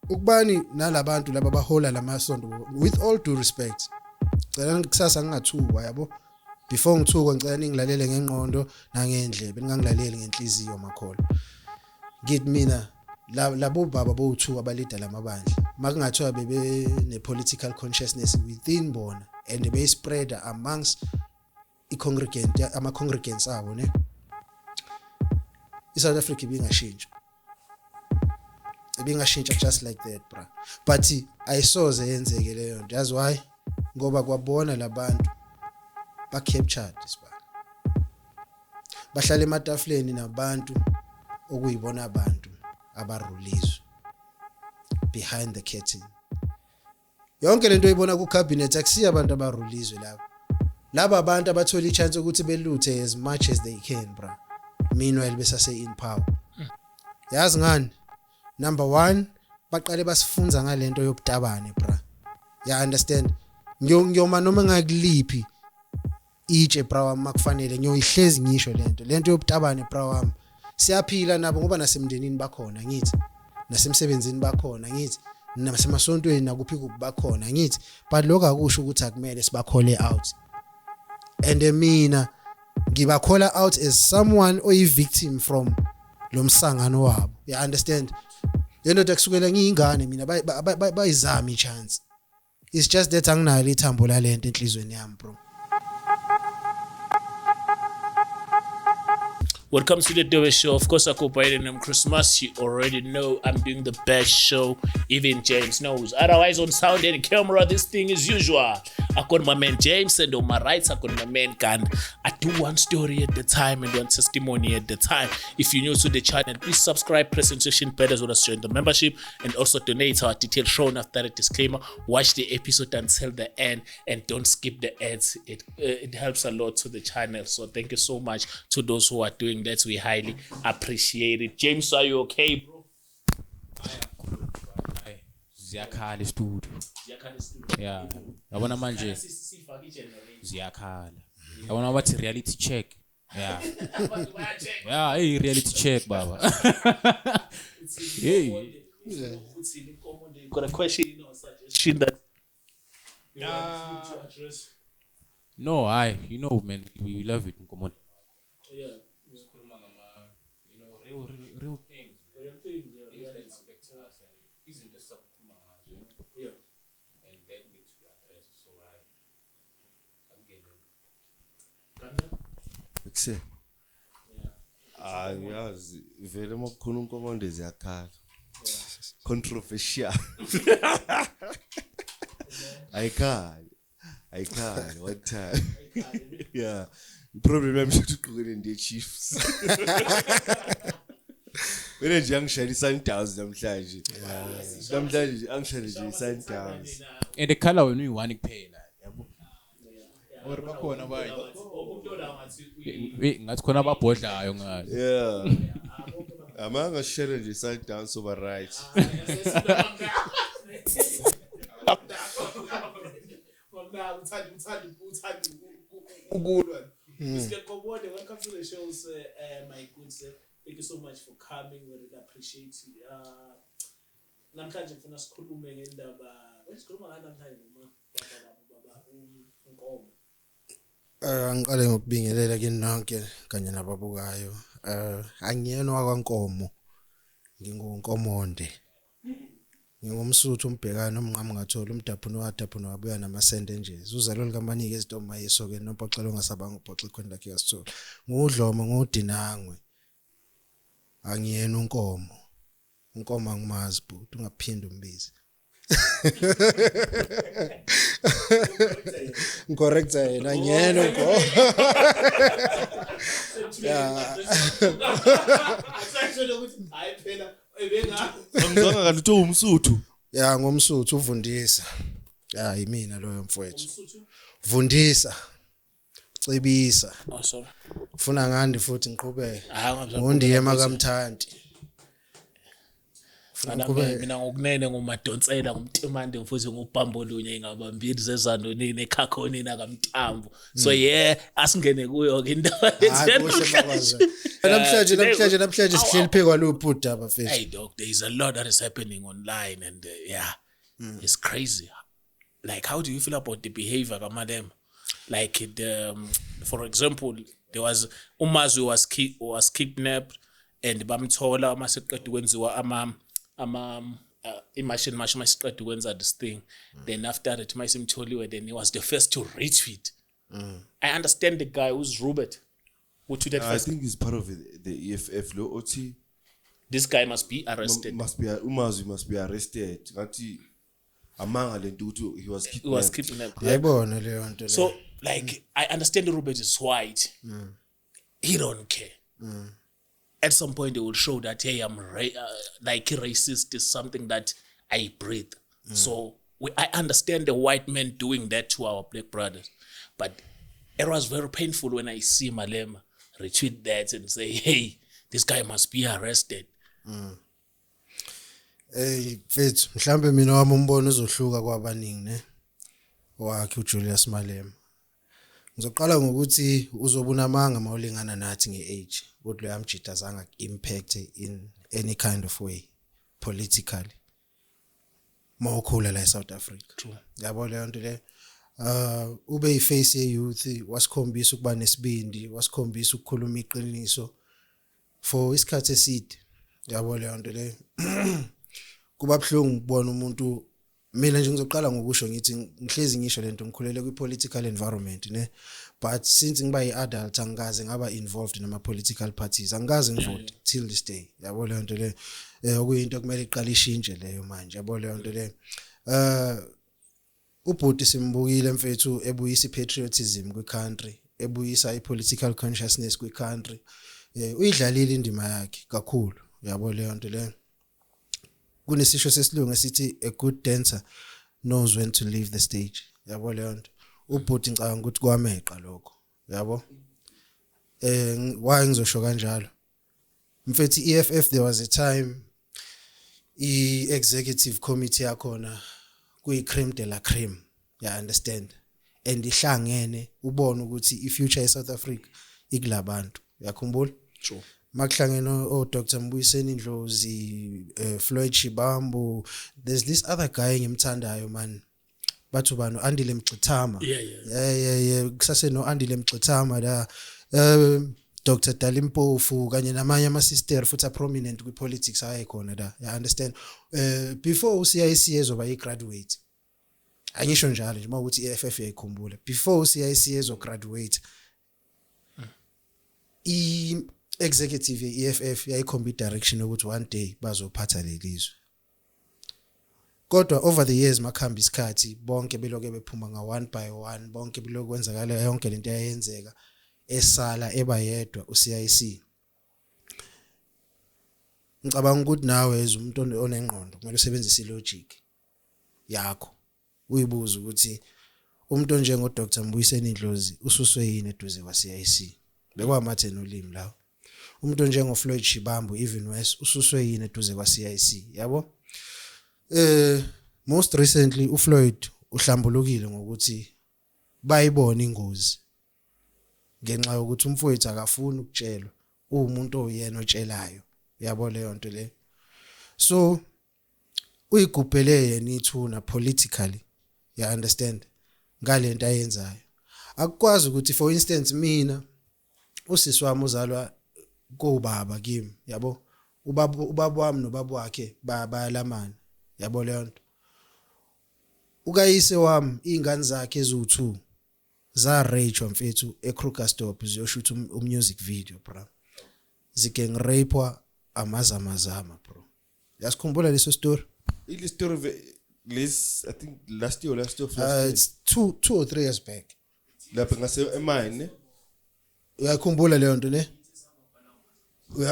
ukubani nalabantu laba bahola lamasonto with all due respect cela kusasa ngingathukwa yabo before ngithukwa ngicela ningilalele ngengqondo nangendlebe ningangilaleli ngenhliziyo makholo ngithi mina labo baba bo2 abalida lamabandla makungathiwa bebe ne political consciousness within bona and be spread amongst ama congregants abo ne iSouth Africa ibingashintsha just like that bra but ayisoze yenzeke leyo nto yazi why ngoba kwabona labantu ba captured isibani bahlala ematafuleni nabantu okuyibona abantu abarulizwe behind the curtain yonke lento oyibona ku cabinet akusiya abantu abarulizwe laba abantu abathola ichance ukuthi beluthe as much as they can bra meanwhile besase in power yazi ngani number 1 baqale basifunza ngalento yobutabane bra ya understand ngiyoma noma ngakuliphi itshe bra wami makufanele ngiyoyihlezi ngisho lento yobutabane bra wami siyaphila nabo ngoba nasemndenini bakhona ngithi nasemsebenzini bakhona ngithi nasemasontweni nakuphi kubakhona ngithi but lokho akusho ukuthi akumele sibakhole out and mina ngibakhola out as someone oyi victim from lo msangano wabo you understand lento takusukela ngiyingane mina bayizama ichance it's just that anginalo ithambo lalento enhlizweni yami bro. Welcome to the Dove Show. Of course, I go by the name Christmas. You already know I'm doing the best show. Even James knows. Otherwise, on sound and camera, this thing is usual. I got my man James, and on my right, I got my man Gand. I do one story at the time and one testimony at the time. If you're new to the channel, please subscribe, press notification bell as well as join the membership, and also donate our detailed shown after the disclaimer. Watch the episode until the end, and don't skip the ads. It helps a lot to the channel. So thank you so much to those who are doing that. We highly appreciate it. James, are you okay, bro? Ziyakhala studio. Yeah. Yabona manje ziyakhala. Yabona bathi reality check. Yeah. Yeah, hey reality check baba. Hey. Got a question or suggestion that No, you know man, we love it. Come on. Yeah. Real things. Real things, yeah. Things that affect us and isn't just something, you know? Yeah. And that needs to be addressed. So I'm getting Ekuse. Yazi vele mokukhona unkomondo ziyakhala. Controversial. Ayikhali one time. Yeah. Problem yami shothi uqhubele ndiye Chiefs. Wena nje angishayela iSundowns namhlanje. Namhlanje angishayela nje iSundowns. and the color when we want kuphela yabo. Or bakhona bayi. Ngathi khona ababhodlayo ngayo. Yeah. Amanga share nje iSundowns over right. Ukulwa. Mr. Kobode, welcome to the show, sir. My good sir. Thank you so much for coming. We really appreciate it. Namhlanje ngifuna sikhulume ngendaba. Wesikhuluma ngani namhlanje baba unkomo. Angiqale ngokubingelela kini nonke kanye nababukayo. Angiyenwa kwaNkomo. Ngingunkomonde. Ngingumsuthu umbhekana omnqamu ngathola umdaphuno wadaphuno wabuya namasende nje. Uzalo likamanike izitoma yesokeni nomphoxelo ngasabanga ubhoxa ikhona lakhe yasithola. Ngudloma ngudinangwe. Angiyena unkomo. Unkomo angimazi but ungaphinda umbizi. Correcta yena ngiyena unkomo. Yeah. Hayi phela ebenga Angizange kanti umsuthu. Ya ngomsuthu uvundisa. Ya yimina loyo mfowethu. Vundisa. Cebisa. Oh sorry. Ufuna ngandi futhi ngiqhubeke. Hayi Ngondiye makamthanti. mina ngokunene ngumadonsela ngumtimande futhi ngubhambolunye ngabambili zezandonini ekhakhonini akamtambo so asingene kuyo ke indaba namhlanje sihleli phe kwaluphi udaba mfethu. Hey dog, there is a lot that is happening online and it's crazy. Like, how do you feel about the behavior kaMalema? Like, for example, there was Umazwi was kidnapped and bamthola maseqedwe kwenziwa imashini maseqedwe kwenza this thing. Then after that mayisimtholiwe, then he was the first to retweet. I understand the guy who's Robert who tweeted I first. think he's part of the EFF lo othi This guy must be arrested. Umazwi must be arrested ngathi amanga lento ukuthi he He was kidnapped. Ayibona leyo nto. So, like, I understand Robert is white. He don't care. At some point, they will show that, hey, I'm like racist is something that I breathe. So, I understand the white men doing that to our black brothers. But it was very painful when I see Malema retweet that and say, hey, this guy must be arrested. Mfethu mhlambe mina wami umbono uzohluka kwabaningi ne wakhe uJulius Malema. Ngizoqala ngokuthi uzobuna amanga mawulingana nathi ngeage kodwa lo yamjida zanga impact in any kind of way politically mawukhula la eSouth Africa. Yabo leyo nto le ube iface ye-youth wasikhombisa ukuba nesibindi wasikhombisa ukukhuluma iqiniso for isikhathi eside. Yabo leyo nto le kuba buhlungu ukubona umuntu mina nje ngizoqala ngokusho ngithi ngihlezi ngisho lento ngikhulele kwi-political environment ne but since ngiba yi-adult angikaze ngaba involved nama political parties angikaze ngivote till this day. Yabo leyo nto le okuyinto kumele iqale ishintshe leyo manje. Yabo leyo nto le ubhuti simbukile mfethu ebuyisa patriotism kwi-country ebuyisa i-political consciousness kwi-country uyidlalile indima yakhe kakhulu. Yabo leyo nto le kunesisho sesilungu esithi a good dancer knows when to leave the stage. Yabo leyo nto ubhuti ngicabanga ukuthi kwameqa lokho. Yabo why ngizosho kanjalo mfethu EFF there was a time i-executive committee yakhona kuyi-creme de la creme, you understand, and ihlangene ubone ukuthi i-future eSouth Africa ikulabantu. Uyakhumbula? Sure. Makuhlangene Dr. Mbuyiseni Ndlozi, Floyd Shibambu, there's this other guy engimthandayo man bathu bano Andile Mxithama. Yeah kusase no Andile Mxithama la Dr. Dalimpofu kanye namanye ama sister futhi prominent kwi politics ayikhona la. You understand? Before uCIC ezoba i-graduate angisho njalo nje mawukuthi iFF yayikhumbula before uCIC ezo graduate executive ye-EFF yayikhomba direction ukuthi one day bazophatha lelizwe. Kodwa over the years makhamba isikhathi bonke beloke bephuma nga one by one, bonke beloku kwenzakala yonke lento eyenzeka esala ebayedwa uCIC. Ngicabanga ukuthi nawe as umuntu onengqondo kumele usebenzise ilogic yakho uyibuza ukuthi umuntu onjengo Dr. Mbuyiseni Ndlozi ususwe yini eduze kwaCIC. Bekwamathe nolimi lawo. Umuntu onjengo Floyd Shibambu even worse ususwe yini eduze kwaCIC. Yabo? Most recently uFloyd uhlambulukile ngokuthi bayibona ingozi ngenxa yokuthi umfowethu akafuni ukutshelwa umuntu oyena otshelayo. Yabo leyo nto le. So uyigubhele yena ithuna politically, you understand, ngalento ayenzayo. Akukwazi ukuthi for instance mina usisi wami uzalwa kobaba kimi, yabo, ubaba wami nobaba wakhe bayalamana. Yabo leyo nto. Ukayise wami ingane zakhe ezu2 za rage mfethu eKrugersdorp ziyoshutha music video bro. Zike ngirapewa amazama bro. Yasikhumbula leso story? This story I think last year it's 2 or 3 years back. Lapha ngase emine. Uyakhumbula leyo nto ne?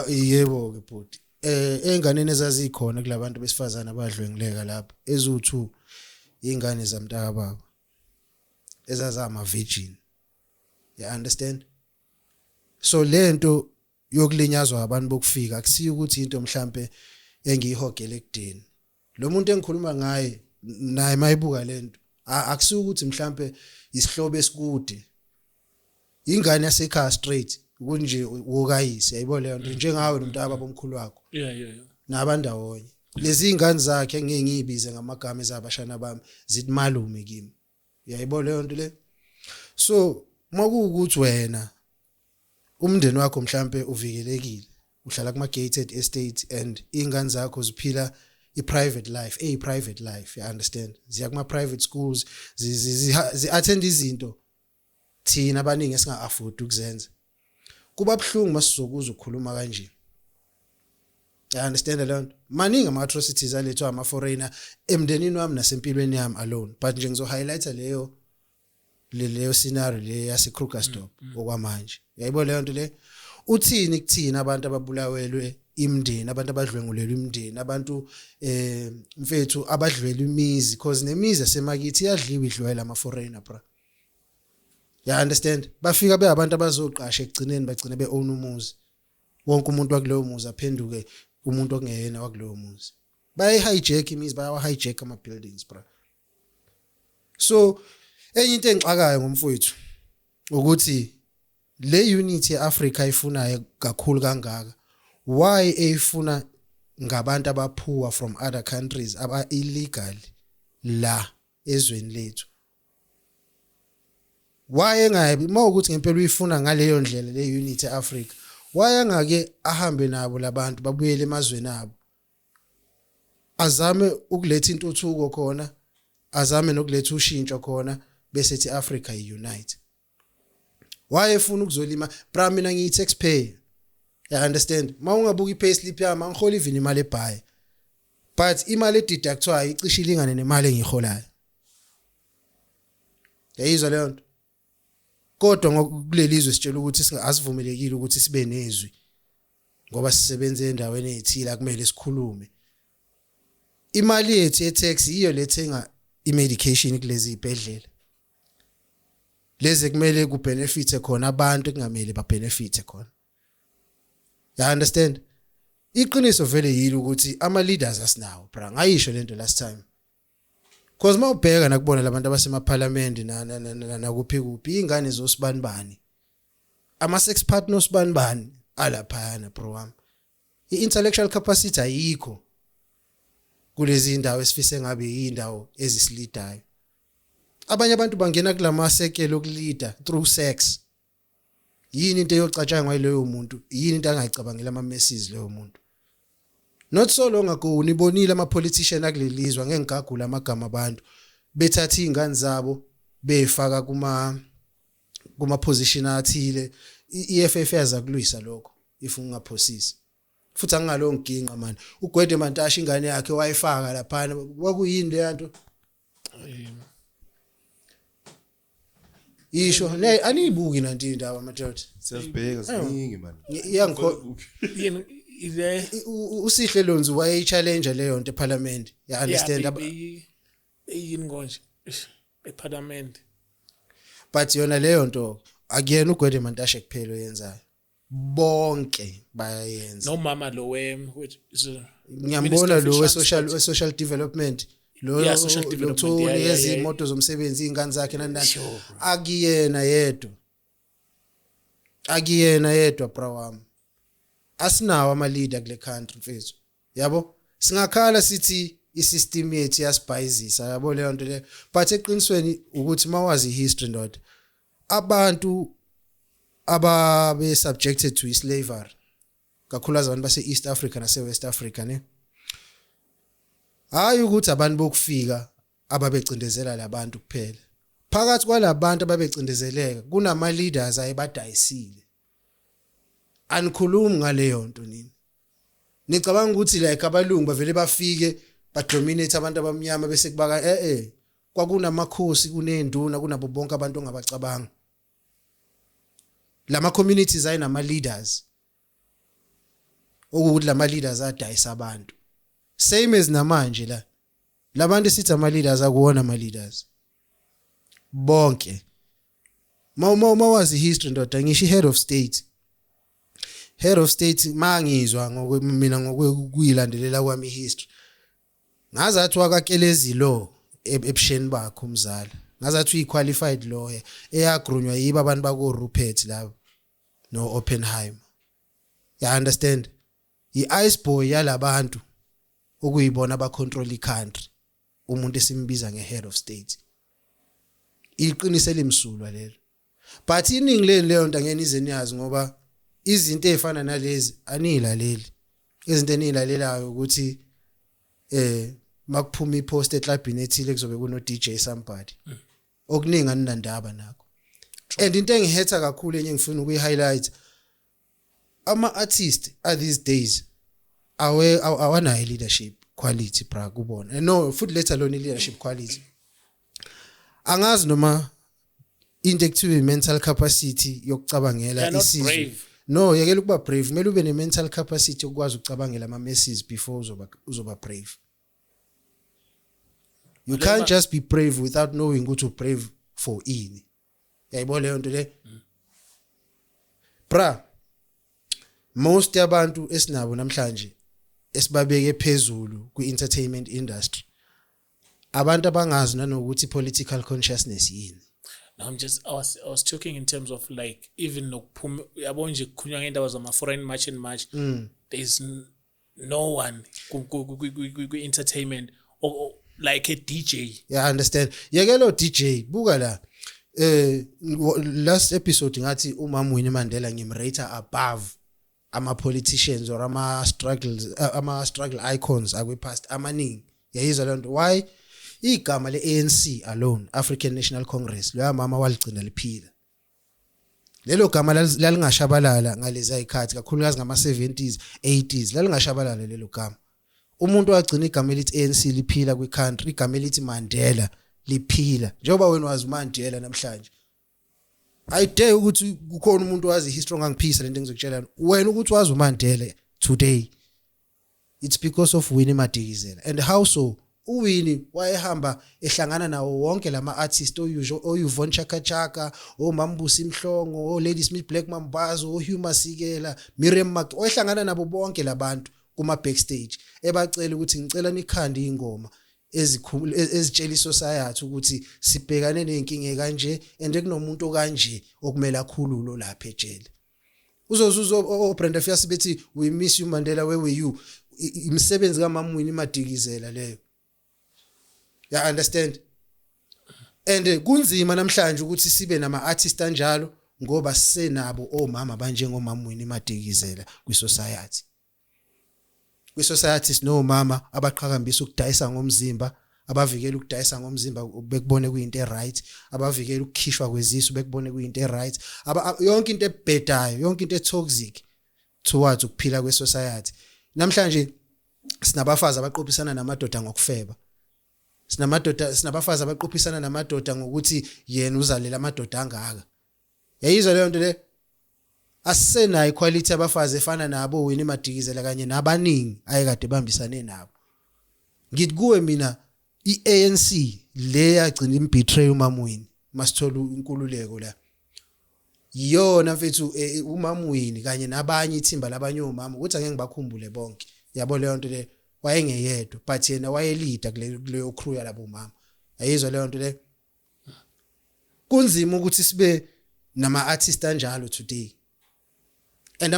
Yebo ke bhuti. Enganeni ezazikhona kulabantu besifazana abadlwengileka lapha ezu2 ingane zamntaka baba ezazama virgin. You understand? So lento yokulinyazwa abantu bokufika akusiyo ukuthi into mhlambe engiyihogele ekudeni lo muntu engikhuluma ngaye naye mayibuka lento akusuka ukuthi mhlambe isihlobo esikude ingane yasekhaya straight kunje wokayise yayibona leyo nto njengawe nomntaba bomkhulu wakho yeah nabandawonye lezi ingane zakhe ngeke ngiyibize ngamagama ezabashana bami zithi malume kimi yayibona leyo nto le so makuwukuthi wena umndeni wakho mhlambe uvikelekile uhlala kuma gated estate and ingane zakho ziphila i-private life private life you understand ziya kuma private schools zi attend izinto thina abaningi esinga afford ukuzenza kuba buhlungu masizokuza ukukhuluma kanje you understand alone maningi ama atrocities alethwa ama foreigner emndenini wami nasempilweni yami alone but nje ngizo highlighta leyo scenario le yase Krugersdorp okwamanje yayibona leyo nto le uthini kuthina abantu ababulawelwe imndeni abantu abadlwengulelwe imndeni abantu mfethu abadlwele imizi because nemizi yasemakithi iyadliwa idlwela ama foreigner bra you understand bafika beyabantu abazoqasha ekugcineni bagcine beown umuzi wonke umuntu wakuleyo muzi aphenduke umuntu ongeyena wakuleyo muzi bayi hijack imizi bayawa hijack ama buildings bra so enye into engixakayo ngomfowethu ukuthi le unity eAfrica ifunayo kakhulu kangaka why efuna ngabantu abaphuwa from other countries aba illegal la ezweni lethu why engabi mawukuthi ngempela uyifuna ngaleyo ndlela le unity eAfrica why angake ahambe nabo labantu babuyele emazweni abo azame ukuletha intuthuko khona azame nokuletha ushintsho khona bese ethi Africa unite why efuna ukuzolima bra mina ngiyi taxpayer you understand mawungabuka ipayslip yami angihola even imali ebhayi but imali ediductwayo icishe ilingane nemali engiholayo yayizwa leyo nto kodwa ngokulelizwe sitshela ukuthi asivumelekile ukuthi sibe nezwi ngoba sisebenze endaweni ezithile akumele sikhulume imali yethu ye-tax iyo lethenga i-medication kulezi ibhedlela lezi kumele kubenefite khona abantu kungamele babenefite khona you understand iqiniso vele yilo ukuthi ama leaders asinawo bra ngayisho lento last time because mawubheka nakubona labantu abasemaparliament nakuphi kuphi ingane zosibanibani ama sex partners banibani alaphana bro wami i-intellectual capacity ayikho kulezi indawo esifise ngabe indawo ezisilidayo abanye abantu bangena kulama sekelo okuleader through sex yini into eyocatshangwa yileyo muntu yini into angayicabangela ama messages leyo muntu not so long ago nibonile ama politician akulelizwa ngengigagula amagama abantu bethatha izingane zabo befaka kuma position athile iFF yaza kulwisa lokho if ungaphosisi futhi angalo nginqa manje uGwede Mantashe ingane yakhe wayifaka lapha kwakuyini le yanto isho ne anibuki nanti indaba madoda siyazibheka siningi man iyangikho ile usihle Lonzu waye challenge leyo nto eParliament you understand yini konje eParliament but yona leyo nto akuyena uGwede Mantashe kuphela oyenzayo bonke bayayenza no mama lo which is ngiyambona lo we social development lo Yeah, social development, lo yeah, izimoto zomsebenzi ingane zakhe nandani akuyena yedwa bra wami asinawo ama leader kule country mfethu yabo singakhala sithi isystem yethu yasibhayizisa yabo leyo nto le but eqinisweni ukuthi mawazi history ndoda abantu ababe subjected to slavery kakhulu abantu base East Africa nase West Africa ne hayi ukuthi abantu bokufika ababecindezela labantu kuphela phakathi kwalabantu ababecindezeleka kunama leaders ayebadayisile anikhulumi ngaleyo nto nini nicabanga ukuthi like abalungu bavele bafike badominate abantu abamnyama bese kubaka kwakunamakhosi kunenduna kunabo bonke abantu ongabacabanga lama communities ayinama leaders ukuthi lama leaders adayisa abantu same as namanje la labantu sithi ama leaders akuwona ama leaders bonke mawazi history ndoda ngisho head of state head of state mangizwa mina ngokuyilandelela kwami history ngazathi wakakelezi lo ebusheni bakho umzala ngazathi uyiqualified lawyer eyagrunywa yiba abantu bako Rupert labo no Oppenheimer you understand ice boy yalabantu okuyibona abacontrol icountry umuntu esimbiza ngehead of state iqinisele imsulwa lelo but iningi leyo nto angeke nize niyazi ngoba izinto ezifana nalezi anilaleli izinto enilalelayo ukuthi makuphuma ipost eClubini ethile kuzobe kuno DJ somebody okuningi aninandaba nakho and into engihetha kakhulu enye ngifuna ukuyi-highlight ama-artist these days awanayo leadership quality bra kubona no futhi let alone leadership quality angazi noma into ekuthiwa mental capacity yokucabangela isizwe no yekela ukuba brave kumele ube ne-mental capacity ukwazi ukucabangela ama-messes before uzoba brave you can't just be brave without knowing ukuthi brave for ini yayibona leyo nto le bra most yabantu esinabo namhlanje esibabeke phezulu kwi-entertainment industry abantu abangazi nanokuthi political consciousness yini. Now I was talking in terms of like even yabo nje kukhulunywa ngendaba zama foreign march there's no one ku entertainment or like a DJ. Yeah, I understand. Yekelo DJ buka la last episode ngathi uMama Winnie Mandela ngimrate above ama politicians or ama struggle icons akwe past amaningi yayizwa lento why igama le-ANC alone African National Congress lo mama waligcina liphila lelo gama lalingashabalala ngalezi ayikhathi kakhulukazi ngama 70s 80s lalingashabalala lelo gama umuntu wagcina igama elithi ANC liphila kwi-country igama elithi Mandela liphila njengoba wena wazi Mandela namhlanje I dare ukuthi kukhona umuntu wazi history ngangiphisa lento engizokutshela wena ukuthi wazi uMandela today it's because of Winnie Madikizela and how so uWinnie wayehamba ehlangana nawo wonke lama artists oyuvon Chaka Chaka oMambusi Mhlongo Lady Smith Black Mambazo Hugh Masikela Miriam Mak ohlangana nabo bonke labantu kuma backstage ebacela ukuthi ngicela nikhande ingoma ezikhulu ezitshela isociety ukuthi sibhekane nenkinga kanje and kunomuntu kanje okumela khululo lapha ejele uzozuzo Brenda Fassie bethi we miss you Mandela where were you imsebenzi kaMama Winnie Madikizela leyo ya understand and kunzima namhlanje ukuthi sibe nama artists kanjalo ngoba senabo omama banjengomama Winnie Madikizela kwisociety kwisociety no mama abaqhakambisa ukudayisa ngomzimba abavikela ukudayisa ngomzimba bekubone kuyinto eright abavikela ukukhishwa kwezisu bekubone kuyinto eright yonke into ebhedayo yonke into etoxic towards ukuphila kwesociety namhlanje sinabafazi abaqophisana namadoda ngokufeba sinabafazi abaqophisana namadoda ngokuthi yena uzalela amadoda angaka yayizwa leyo nto le asena equality abafazi efana nabo Winnie Madikizela kanye nabaningi ayekade bambisane nabo ngithi kuwe mina iANC le yagcina imbetray uMama Winnie masithola inkululeko la yona mfethu uMama Winnie kanye nabanye ithimba labanye omama ukuthi angeke ngibakhumbule bonke yabo leyo nto le wayengeyedwa but yena wayelida kuleyo crew yalabo mama ayizwa leyo nto le kunzima ukuthi sibe nama artists kanjalo today and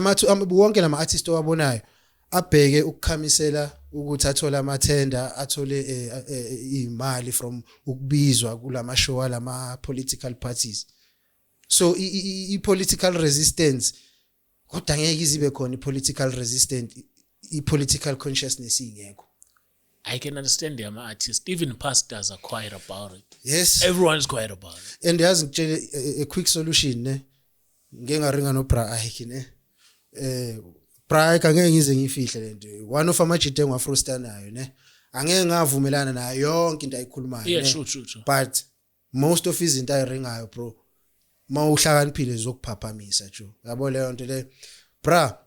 wonke lama artists owabonayo abheke ukukhamisela ukuthi athola amathenda athole imali from ukubizwa kulama show alama political parties so i-political resistance kodwa ngeke izibe khona i-political resistance i-political consciousness ingekho. I can understand them artists even pastors are quiet about it. Yes, everyone's quiet about it and yazi ngitshele a quick solution ne ngeke ngaringa no Bra Ike ne Bra Ike angeke ngize ngifihle lento one of amajite engwafrosta nayo ne angeke ngavumelana nayo yonke into ayikhulumayo yeah true but most of izinto ayiringayo bro mawuhlakaniphile zokuphaphamisha jo yabo leyo nto le Bra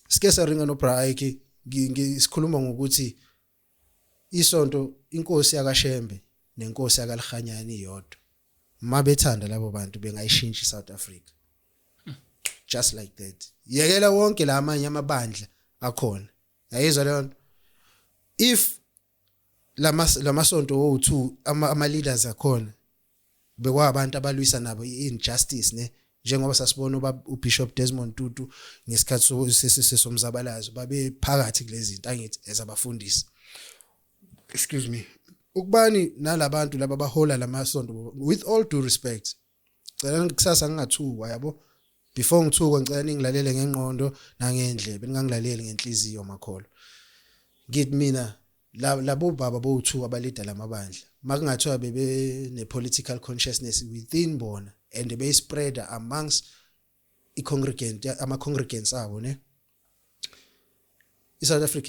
sike saringa no Bra Ike ngisikhuluma ngokuthi isonto inkosi yakashembe nenkosi yakalihanyani iyodwa mabethanda labo bantu bengayishintsha iSouth Africa just like that yekela wonke la amanye amabandla akhona yayizwa leyo nto if lamasonto wo2 ama leaders akhona bekwabantu abalwisa nabo injustice ne njengoba sasibona uBishop Desmond Tutu ngesikhathi somzabalazo babe phakathi kulezi zinto angithi ezabafundisi excuse me ukubani nalabantu laba bahola lamasonto with all due respect cela kusasa ngingathukwa yabo before ngithukwa ngicela ningilalele ngengqondo nangendlebe ningangilaleli ngenhliziyo makholo ngithi mina labo baba bo2 abalida lamabandla makungathiwa bebe ne political consciousness within bona and be spread amongst ama congregants abo ne iSouth Africa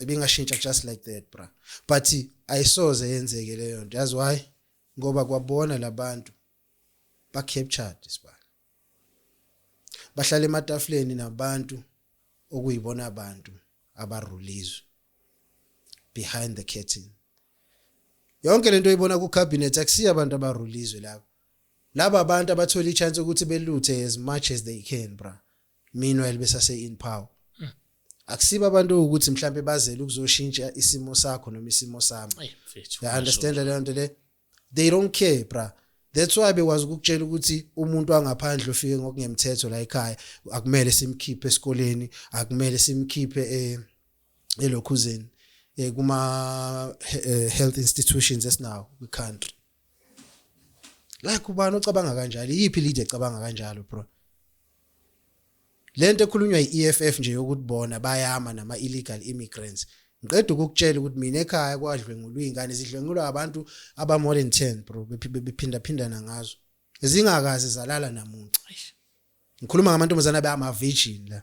ibingashintsha just like that bra but ayisoze yenzeke leyo nto that's why ngoba kwabona labantu ba captured isibala bahlala ematafuleni nabantu okuyibona abantu abarulizwe behind the curtain yonke lento oyibona ku cabinet akusiya abantu abarulizwe laba abantu abathola ichance ukuthi beluthe as much as they can bra meanwhile besase in power akusiba abantu ukuthi mhlambe bazele ukuzoshintsha isimo sakho noma isimo sami you understand le nto le they don't care bra that's why bekwazi ukutshela ukuthi umuntu angaphandle ofike ngokungemthetho la ekhaya akumele simkhiphe esikoleni akumele simkhiphe elokhuzeni kuma health institutions esinawo we country like ubani ocabanga kanjalo yipi leader ecabanga kanjalo bro lento ekhulunywa yiEFF nje yokuthi bona bayama nama illegal immigrants ngiqeda ukukutshela ukuthi mina ekhaya kwadlwengulwa izingane zidlwengulwa abantu aba more than 10 bro bephinda ngazo ezingakaze zalala namuntu ngikhuluma ngamantombazana abama virgin la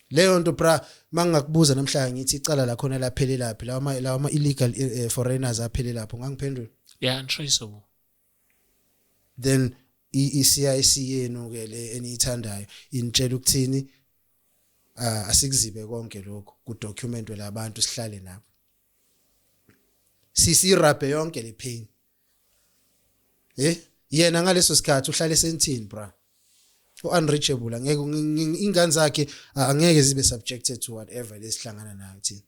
leyo nto bra mangakubuza namhlanje ngithi icala la khona laphelele laphi lawa ama illegal foreigners aphelele lapho ngangiphendula untraceable then iCIC yenu ke le eniyithandayo intshela ukuthini asikuzibe konke lokho ku document labantu sihlale nabo sisirape yonke le pain yena ngaleso sikhathi uhlale sentini bra unreachable angeke ingane zakhe angeke zibe subjected to whatever lesihlangana nayo thina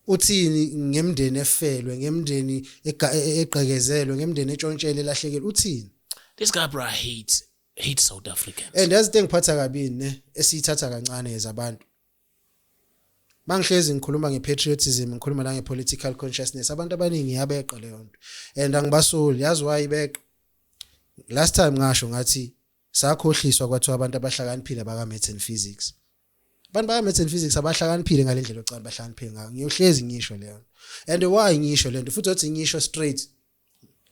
uthini ngemndeni efelwe ngemndeni eqhekezelwe ngemndeni etshontshelwe lahlekele uthini this guy bro hates South Africans and that's the ngiphatha kabini ne esiyithatha kancane ezabantu mangihlezi ngikhuluma ngepatriotism ngikhuluma la ngepolitical consciousness abantu abaningi yabeqa leyo nto and angibasoli yazi why ibeqa last time ngasho ngathi sakhohliswa kwathiwa abantu abahlakaniphile baka maths and physics abantu baka maths and physics abahlakaniphile ngalendlela ocala bahlakaniphile ngayo ngiyohlezi ngisho leyo and why ngisho lento futhi uthi ngisho straight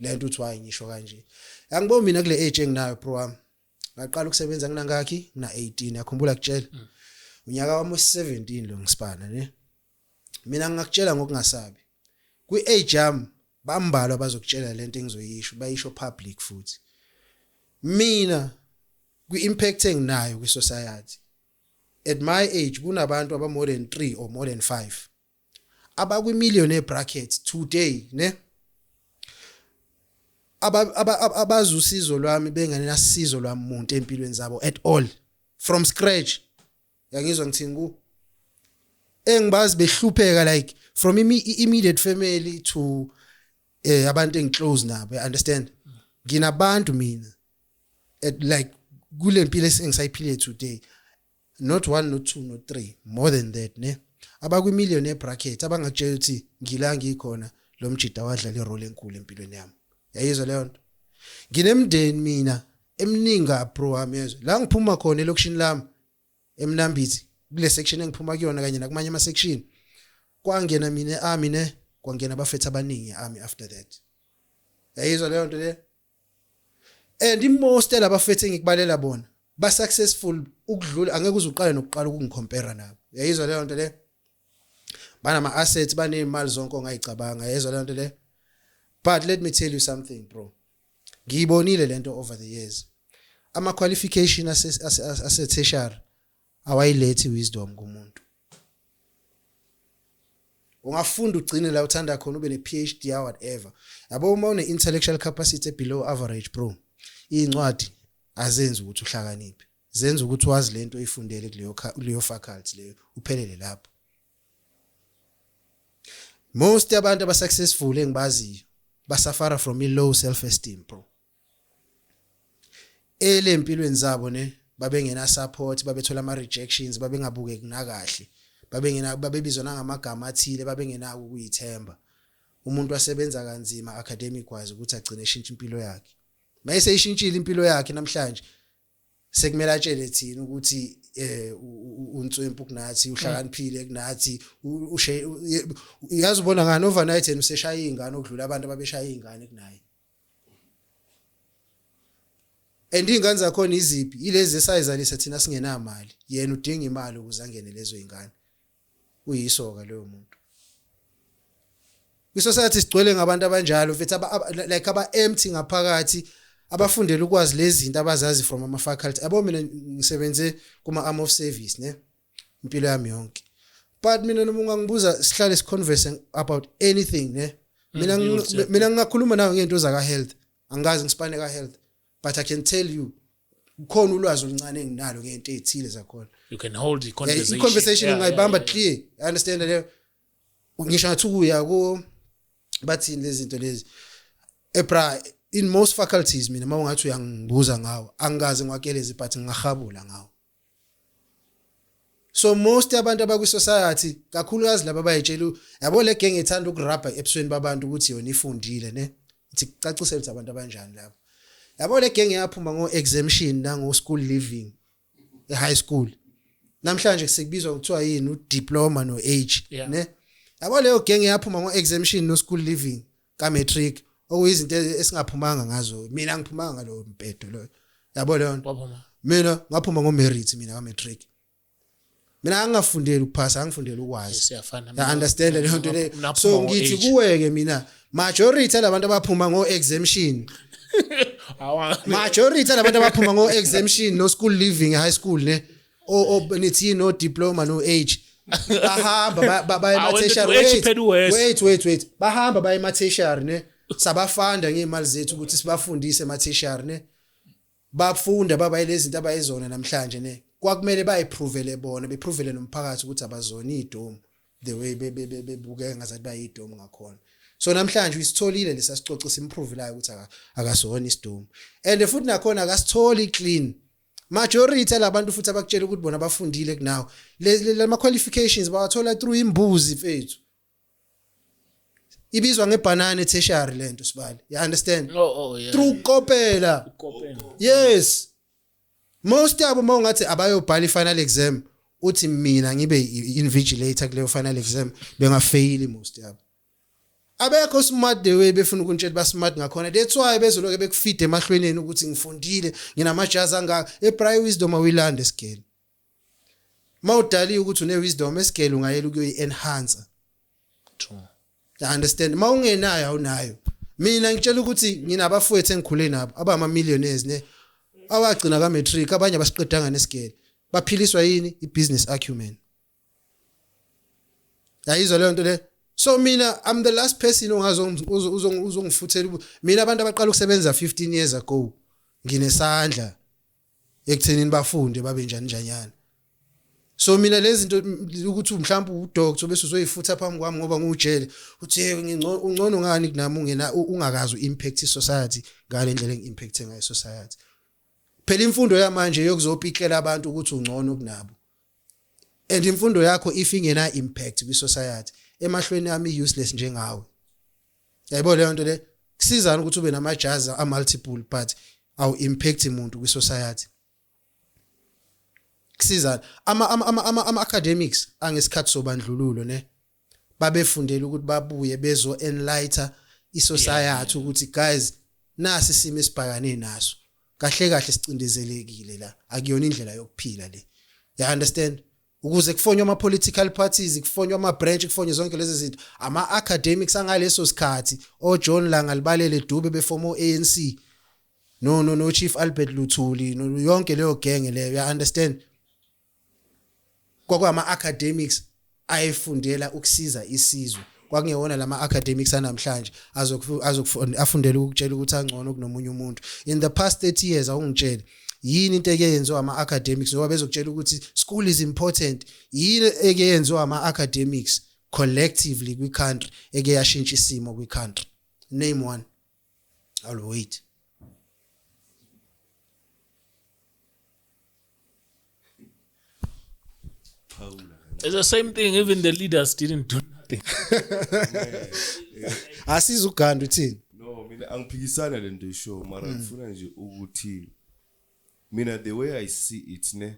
lento uthi why ngisho kanje angiboni mina kule age enginayo bro wami ngaqala ukusebenza nginangaki na 18 yakhumbula kutshela unyaka wami 17 lo ngisipana ne mina ngakutshela ngokungasabi kwi age yami bambalwa bazokutshela lento engizoyisho bayisho public futhi mina kwi impact enginayo kwi society at my age kunabantu aba more than 3 or more than 5 abakwi millionaire bracket today ne abazusizo lwami benganasizo lwami umuntu empilweni zabo at all from scratch yangizwa ngithini ku engibazi behlupheka like from immediate family to abantu engiclose nabo you understand nginabantu mina at like kule mpilo engisayiphile today not 1 not 2 not 3 more than that ne abakwi millionaire bracket abangakutshela ukuthi ngila ngikhona lo mjida wadlala irole enkulu empilweni yami yayizwa leyo nto nginemndeni mina emininga bro wami la ngiphuma khona elokushini lami eMnambithi kule section engiphuma kuyona kanye nakumanye ama section kwangena mina army ne kwangena abafethu abaningi army after that yayizwa leyo nto le and most labafethu engikubalela bona ba successful ukudlula angeke uzuqala nokuqala ukungicompare nabo yayizwa leyo nto le banama assets banemali zonke ongayicabanga yayizwa leyo nto le but let me tell you something bro ngiyibonile lento over the years ama qualification ase tertiary awayilethi wisdom kumuntu ungafunda ugcine la uthanda khona ube ne PhD or whatever yabo uma une intellectual capacity below average bro incwadi azenze ukuthi uhlakaniphe zenza ukuthi wazi lento oyifundele kuleyo faculty leyo uphelele lapho. Most abantu aba successful engibaziyo basafara from a low self esteem bro. Empilweni zabo ne babengena support, babethola ama rejections, babengabukeki nakahle, babebizwa ngamagama athile, babengenako ukuyithemba. Umuntu wasebenza kanzima academic wise ukuthi agcine eshintsha impilo yakhe. Mayese ishintshile impilo yakhe namhlanje sekumele atshele thina ukuthi untswempu kunathi uhlakaniphile kunathi uyazibona ngani overnight and useshaya ingane okudlula abantu ababeshaya ingane kunaye. And ingane zakhona iziphi ilezi esayizalisa thina singenamali yena udinga imali ukuze angene lezo ingane. Uyisoka leyo muntu. Kwisociety sigcwele ngabantu abanjalo mfethu like aba empty ngaphakathi abafundela ukwazi lezi zinto abazazi from ama faculty. Abo mina ngisebenze kuma arm of service ne impilo yami yonke. But mina noma ungangibuza sihlale siconverse about anything ne mina ngingakhuluma nawe ngento zaka health angazi ngisipane ka health but I can tell you ukhona ulwazi oluncane enginalo ngento ezithile zakhona. You can hold the conversation. Yeah, conversation ngayibamba clear. You understand that? Ngisho ngathi ukuya ko bathini lezi zinto lezi. Ebra in most faculties mina mawungathi uyangibuza ngawo angazi ngwakelezi but ngingahabula ngawo. So most abantu abakwi society kakhulukazi laba bayitshela yabo le gang ethanda ukurabha ebusweni babantu ukuthi yona ifundile ne ithi cacisele ukuthi abantu abanjani lapho. Yabo le gang yaphuma ngo exemption nango school living e high school. Namhlanje sekubizwa ukuthiwa yini udiploma no age ne. Yabo leyo gang yaphuma ngo exemption no school living ka matric okuyizinto esingaphumanga ngazo. Mina ngiphumanga ngalo mpedo lo. Yabo leyo nto. Mina ngaphuma ngo merit mina ka matric. Mina angafundeli ukuphasa angifundeli ukwazi. Siyafana. Understand leyo nto le. So ngithi kuweke mina majority labantu abaphuma ngo exemption majority labantu abaphuma ngo exemption no school living high school ne o nithi no diploma no age bahamba baya ema-tertiary wait bahamba baya ema-tertiary ne sabafanda ngeimali zethu ukuthi sibafundise ema-tertiary ne bafunda baba lezi zinto abayizona namhlanje ne kwakumele bayiprovele bona beprovele nomphakathi ukuthi abazona idomu the way bebuke ngazathi bayidomu ngakhona. So namhlanje isitholile lesasicocisa improve layo ukuthi akasona isidomu and futhi nakhona akasitholi clean. Majority labantu futhi abakutshela ukuthi bona bafundile kunawo lama qualifications bawathola through imbuzi mfethu ibizwa ngebanana tertiary lento sibali. You understand? Yeah. Through kopela. Yes. Most abo mawungathi abayobhala i-final exam uthi mina ngibe invigilator kuleyo final exam bengafail most yabo. Abekho smart the way befuna ukuntshela ba smart ngakhona. That's why bezoloke bekufide emahlweneni ukuthi ngifundile nginamajazi angaka. Eprior wisdom awilanda scale. Mawudali ukuthi une wisdom scale ungayela ukuyi enhance. True. You understand? Mawungenayo awunayo. Mina ngitshela ukuthi nginabafowethu engikhule nabo abama millionaires ne awagcina ka matric abanye abasiqedanga nescale. Baphiliswa yini? I-business acumen. Yayizwa leyo nto le. So mina I'm the last person uzongifuthela mina abantu abaqala ukusebenza 15 years ago nginesandla ekuthenini bafunde babe njani. So mina lezi zinto ukuthi mhlawumbe udoctor bese uzoyifutha phambi kwami ngoba ngujele uthi ungcono ngani kunami ungena ungakazi uimpact society ngale ndlela engiimpact ngayo society. Phela imfundo yamanje yokuzopikela abantu ukuthi ungcono kunabo. And imfundo yakho if ingena impact kwi society emahlweni ami useless njengawe. Yayibona leyo nto le kusizana ukuthi ube namajazi a multiple but awu impact umuntu kwi society. Kusizana ama academics angesikhathi sobandlululo ne babefundela ukuthi babuye bezo enlighten I society ukuthi guys nasi isimo esibhakane naso. Kahle sicindezelekile la akuyona indlela yokuphila le. You understand? Ukuze kufonywe ama political parties kufonywe ama branch kufonywe zonke lezi zinto ama academics angaleso sikhathi John Langa libalele Dube befomo ANC no Chief Albert Luthuli no yonke leyo gang leyo. You understand? Kwakwa ama academics ayefundela ukusiza isizwe kwakungewona lama academics anamhlanje afundela ukutshela ukuthi angcono kunomunye umuntu. In the past 30 years awungitshela yini into eyenziwa ama academics ngoba bezokutshela ukuthi school is important yini eyenziwa ama academics collectively kwi country ekeyashintsha isimo kwi country name one. I'll wait. It's the same thing. Even the leaders didn't do nothing. Asizuganda uthini? No, mina angiphikisana lento ishow mara ngifuna nje ukuthi mina the way I see it ne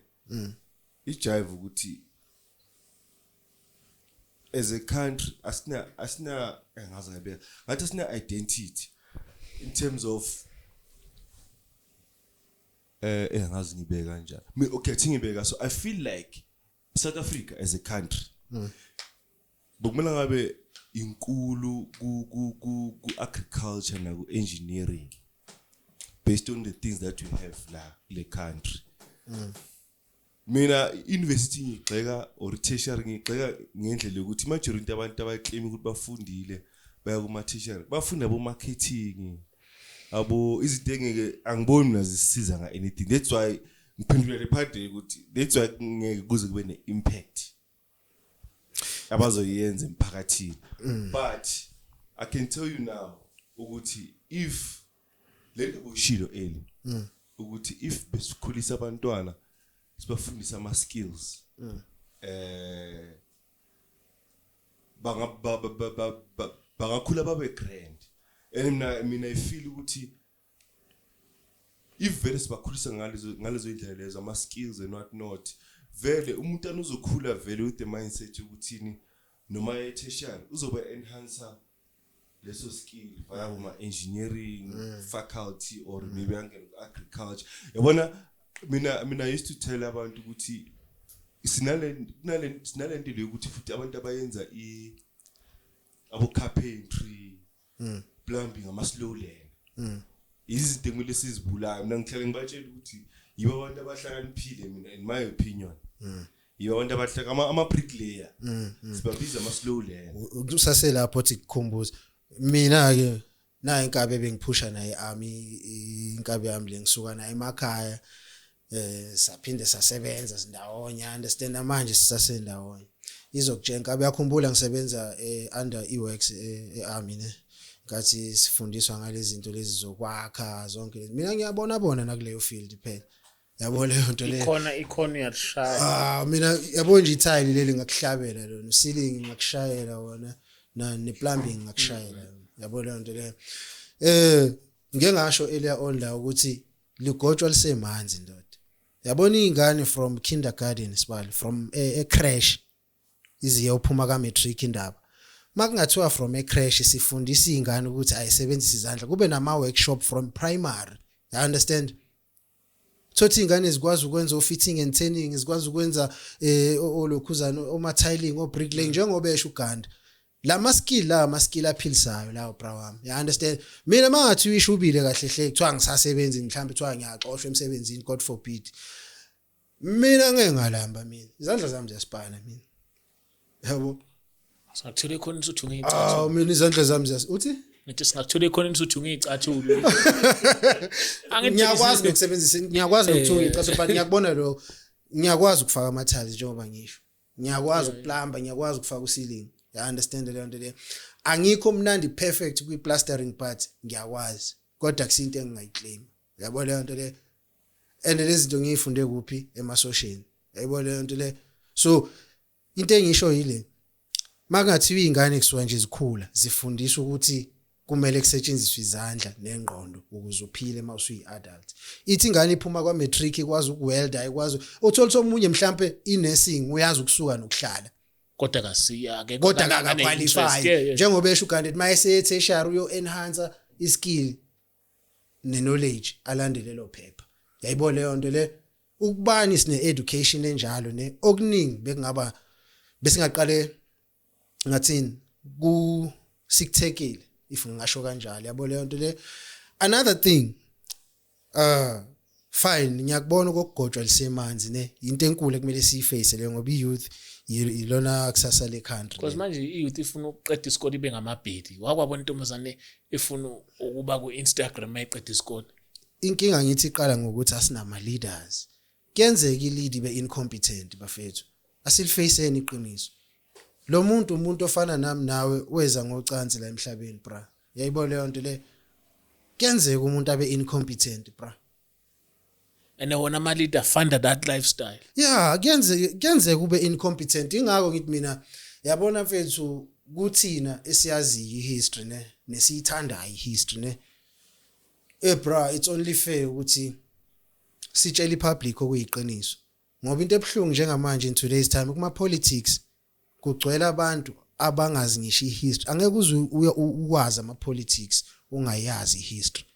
ijive ukuthi as a country asina engazi ngabe ngathi asina identity in terms of engazi ngibeka kanjani okay ngibeka so I feel like South Africa as a country bokumela ngabe inkulu ku agriculture na ku engineering based on the things that we have la le country mina university ngigxeka or tertiary ngigxeka ngendlela ukuthi majority abantu abaclaim ukuthi bafundile baya kuma tertiary bafunda bo marketing abo izinto engeke angiboni mina zisiza nga anything that's why ngiphendula le part ukuthi that's why ngeke kuze kube ne impact abazoyenza emphakathini but I can tell you now ukuthi if lento bushilo eli ukuthi if besikhulisa abantwana sibafundisa ama skills bangakhula babe grand and mina I feel ukuthi if vele sibakhulisa ngalezo indlela lezo ama skills and what not vele umuntu anozokhula vele with the mindset ukuthini noma tertiary uzoba enhancer leso skill via uma engineering faculty or maybe agriculture yabona mina I used to tell abantu ukuthi sinalento lokuthi futhi abantu abayenza abo carpentry plumbing ama slow learner izinto ekumele sizibulayo mina ngihlale ngibatshela ukuthi yibo abantu abahlakaniphile mina in my opinion yibo abantu abahlaka ama bricklayer sibabiza ama slow learner usase lapho uthi kukhumbuza mina ke na inkabe bengiphusha naye army inkabe yami lengisuka naye emakhaya saphinde sasebenza sindawonye understand manje sisasendawonye izokujenka bayakhumbula ngisebenza under eWorks earmy ne ngathi sifundiswa ngale zinto lezi zokwakha zonke mina ngiyabona nakuleyo field phela yabo leyo nto le ikhona yashaya mina yabo nje itile leli ngakuhlabela lona ceiling ngakushayela wona ne plumbing ngakushayela yabo leyo nto le ngeke ngasho earlier on la ukuthi ligotshwa lisemanzi ndoda yabona izingane from kindergarten sibali from a crash iziye uphuma ka matric indaba makungathiwa from a crash sifundisa izingane ukuthi ayisebenzise izandla kube nama workshop from primary you understand thothi izingane zikwazi ukwenza fitting and turning zikwazi ukwenza olokhuzana oma tiling o bricklaying njengoba esho uGanda lama skill aphilisayo lawo bra wami you understand mina mangathi uyishubile kahle hle kuthiwa ngisasebenzi mhlambe kuthiwa ngiyaxoshwa emsebenzini God forbid mina ngeke ngalamba mina izandla zami ziyasipana mina yabo singathule khona isuthu ngicathulo mina izandla zami uthi ngithi singathule khona isuthu ngicathulo ngiyakwazi ukusebenzisa ngiyakwazi ukuthunga icathulo but ngiyakubona lo ngiyakwazi ukufaka amathali njengoba ngisho ngiyakwazi ukuplamba ngiyakwazi ukufaka uceiling you understand le nto le angikho mnandi perfect kwi plastering part ngiyakwazi kodwa kusinto engingayiclaim yabo le nto le and lezi zinto ngiyifunde kuphi emasosheni yabo le nto le so into engisho yile makungathiwa izingane kusuka nje zikhula zifundiswa ukuthi kumele kusetshenziswe izandla nengqondo ukuze uphile mawusuyi adult ithi ingane iphuma kwa matric ikwazi ukuwelda ikwazi uthola omunye mhlambe inursing uyazi ukusuka nokuhlala kodwa kasiya ke kodwa akaqualify njengoba esho uGanda mayese tertiary uyo enhance iskill ne knowledge alandelelo phepha yayibona leyo nto le ukubani sine education enjalo ne okuningi bekungaba besingaqale ngathini ku sikuthekile if ngisho kanjalo yabo leyo nto le another thing fine ngiyakubona ukugojwa lisemanzi ne into enkulu ekumele siyiface leyo ngoba youth ilona kusasa le country because manje youth ifuna ukuqeda isikole ibe ngamabhedi wakwabona intombazane ifuna ukuba ku Instagram mayiqeda isikole inkinga ngithi iqala ngokuthi asinama leaders kuyenzeka ilead be incompetent bafethu asilifaceni iqiniso lo umuntu ofana nami nawe weza ngocansi la emhlabeni bra yayibona leyo nto le kuyenzeka umuntu abe incompetent bra and wona ama leader funda that lifestyle. yeah kuyenzeka ube incompetent ingakho ngithi mina yabona mfethu kuthina esiyazi ihistory nesiyithandayo ihistory bra it's only fair ukuthi sitshele ipublic okuyiqiniso ngoba into ebhlungu njengamanje in today's time kuma politics kugcwele abantu abangazi ngisho ihistory angeke uze ukwazi ama politics ungayazi ihistory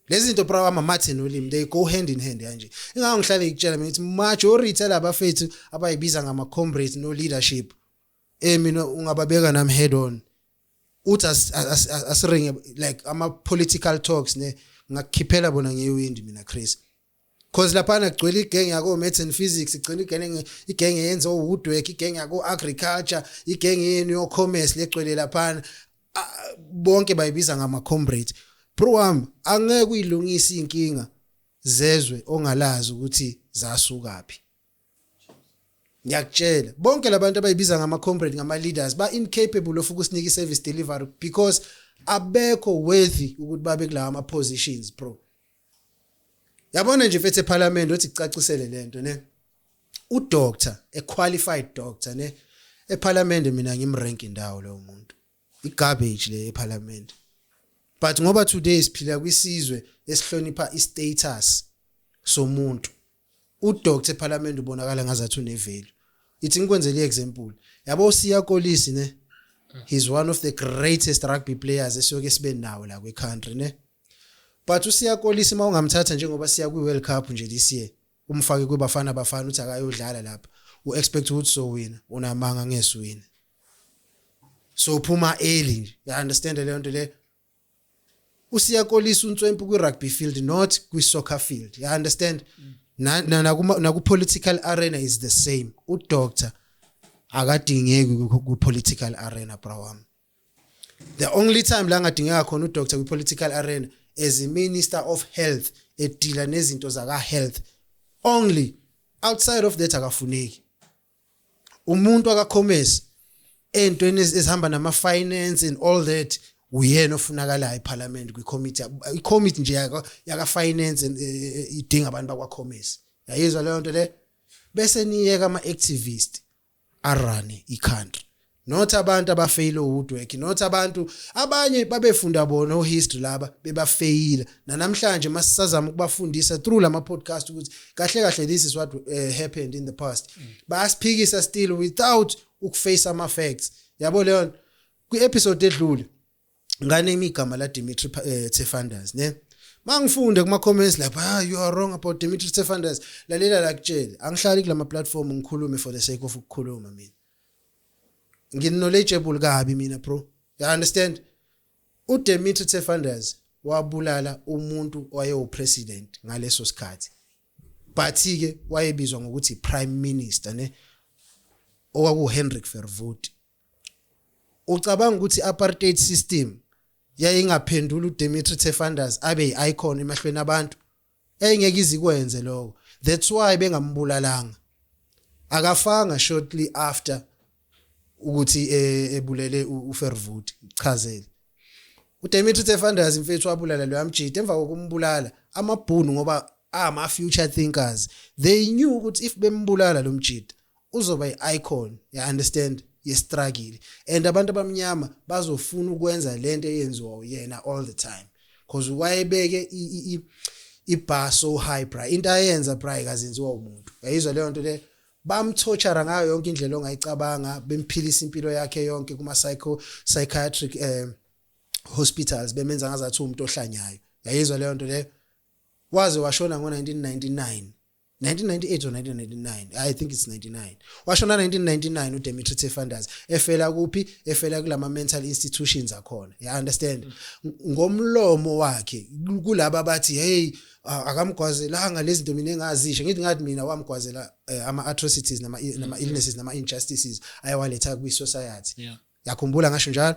lezi zinto bra ama Martin Olim they go hand in hand kanje ingakho ngihlale ngikutshela mina ukuthi majority labafethu abayibiza ngama comrades no leadership mina ungababeka nami head on uthi asiringe like ama political talks ngakhiphela bona ngewindi mina Chris cause lapha kugcwele igenge yako maths and physics igcwele igenge yenza woodwork igenge yako agriculture igenge yenu yo commerce legcwele lapha bonke bayibiza ngama comrades bro wami angeke uyilungisa inkinga zezwe ongalazi ukuthi zasukaphi ngiyakutshela bonke labantu abayibiza ngama comrades ngama leaders ba incapable of ukusinika service delivery because abekho worthy ukuthi babe kulawa ama positions bro yabona nje mfethu eParliament othi kucacisele lento u doctor a qualified doctor eParliament mina ngimrank indawo lo muntu igarbage le eParliament but ngoba today siphila kwisizwe esihlonipha istatus somuntu u doctor eParliament ubonakala ngazathi unevalue ithi ngikwenzele example yabo Siya Kolisi he's one of the greatest rugby players esiyoke sibe nawo la kwe country but uSiya Kolisi mawungamthatha njengoba siya kwi World Cup nje this year umfake kubafana uthi akayodlala lapha expect ukuthi so wina unamanga ngeswini so uphuma early nje you understand le nto le uSiya Kolisi untswempu kwi rugby field not kwi soccer field you understand na ku political arena is the same u doctor akadingeki ku political arena brawami the only time la ngadingeka khona u doctor ku political arena as a minister of health edila nezinto zaka health only outside of that akafuneki umuntu akacommerce entweni ezihamba nama finance and all that uyena ofunakala eParliament i-committee nje yaka finance idinga abantu bakwa commerce yayizwa leyo nto le bese niyeka ama activist arane i-country not abantu abafail woodwork not abantu abanye babefunda bona o history laba bebafail namhlanje masisazama ukubafundisa through lama podcast ukuthi kahle this is what happened in the past basiphikisa still without ukuface ama facts yabo leyo ku episode edlule ngane igama la Dimitri Tsefanders mangifunde kuma comments lapha you are wrong about Dimitri Tsefanders lalela la kutshela angihlali kulama platform ngikhulume for the sake of ukukhuluma mina ngin-knowledgeable kabi mina bro you understand uDimitri Tsefanders wabulala umuntu wayewu-president ngaleso sikhathi but ke wayebizwa ngokuthi prime minister okwaku-Hendrik Verwoerd ucabanga ukuthi apartheid system yayingaphendula uDimitri Tsefanders abe yi-icon emahlweni abantu engeke izikwenze lokho that's why bengambulalanga akafanga shortly after ukuthi ebulele uFerwood chazele uDimitri Tsefanders mfethu wabulala lo amjita emva kokumbulala amabhunu ngoba ama future thinkers they knew ukuthi if bembulala lo mjita uzoba yi-icon you understand ye-struggle and abantu abamnyama bazofuna ukwenza lento eyenziwa uyena all the time because wayebeke ibar so high bra into ayenza bra ikazenziwa umuntu yayizwa leyo nto le bamtorture ngayo yonke indlela ongayicabanga bemphilisa impilo yakhe yonke kuma psychiatric hospitals bemenza ngazathi umuntu ohlanyayo yayizwa leyo nto le waze washona ngo1999 1998 or 1999 I think it's 99 washona 1999 uDimitri Tsefanders efela kuphi efela kulama mental institutions akhona you understand ngomlomo wakhe kulabo bathi hey akamgwazelanga lezi zinto mina engazisho ngithi ngathi mina wamgwazela ama atrocities nama illnesses nama injustices ayawaletha kwi society yakhumbula ngasho njalo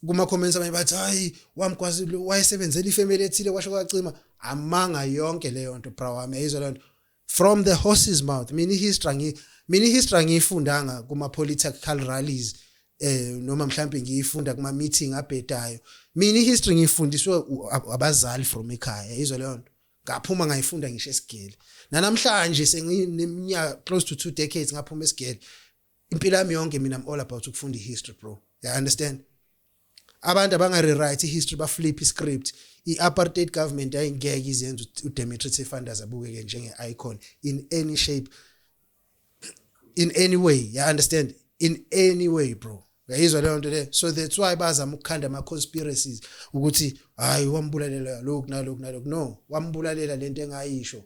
kuma comments abanye bathi hayi wamkwazi wayesebenzela ifamily ethile kwasho kwacima amanga yonke leyo nto bra wami ayizwa lento from the horse's mouth mina history ngiyifundanga kuma political rallies noma mhlambe ngiyifunda kuma meeting abhedayo mina history ngiyifundiswe abazali from ekhaya ayizwa leyo nto ngaphuma ngayifunda ngisho esigele namhlanje sengineminyaka close to 2 decades ngaphuma esigele impilo yami yonke mina I'm all about ukufunda history bro you understand abantu abangarewrite history ba flip script i-apartheid government ayingeke izenze uDimitri Tsifandase abukeke njenge icon in any shape in any way you understand in any way bro uyayizwa leyo nto le so that's why bazama ukukhanda ama conspiracies ukuthi hayi wambulalela lokhu nalokhu no wambulalela lento engayisho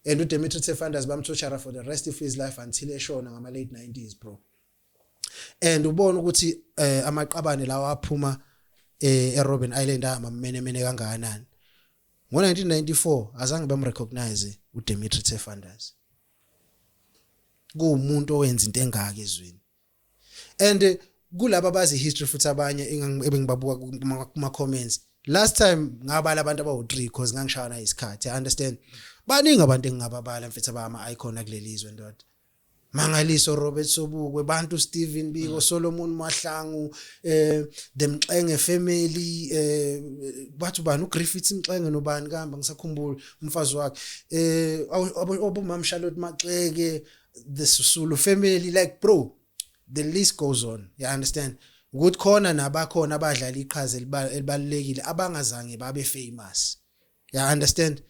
and uDimitri Tsifandase bamtorture for the rest of his life until eshona ngama late 90s bro and ubona ukuthi amaqabane lawa aphuma eRobben Island amamenemene kangakanani ngo1994 azange bamrecognize uDimitri Tsifandase kuumuntu owenza into engaka ezweni and kulabo abazi history futhi abanye engibabuka kuma comments last time ngabala abantu abawu3 cause ngangishayana isikhathi I understand baningi abantu engingababala mfethu abama icon akulelizwe ndoda Mangaliso Robert Sobukwe bantu Stephen Biko Solomon Mahlangu Demxenge family bathu bani uGriffith Mxenge nobani kahamba ngisakhumbula umfazi wakhe obumam Charlotte Maxeke the Sisulu family like bro the list goes on you understand ukuthi khona nabakhona abadlala iqhaza elibalekile abangazange babe famous you understand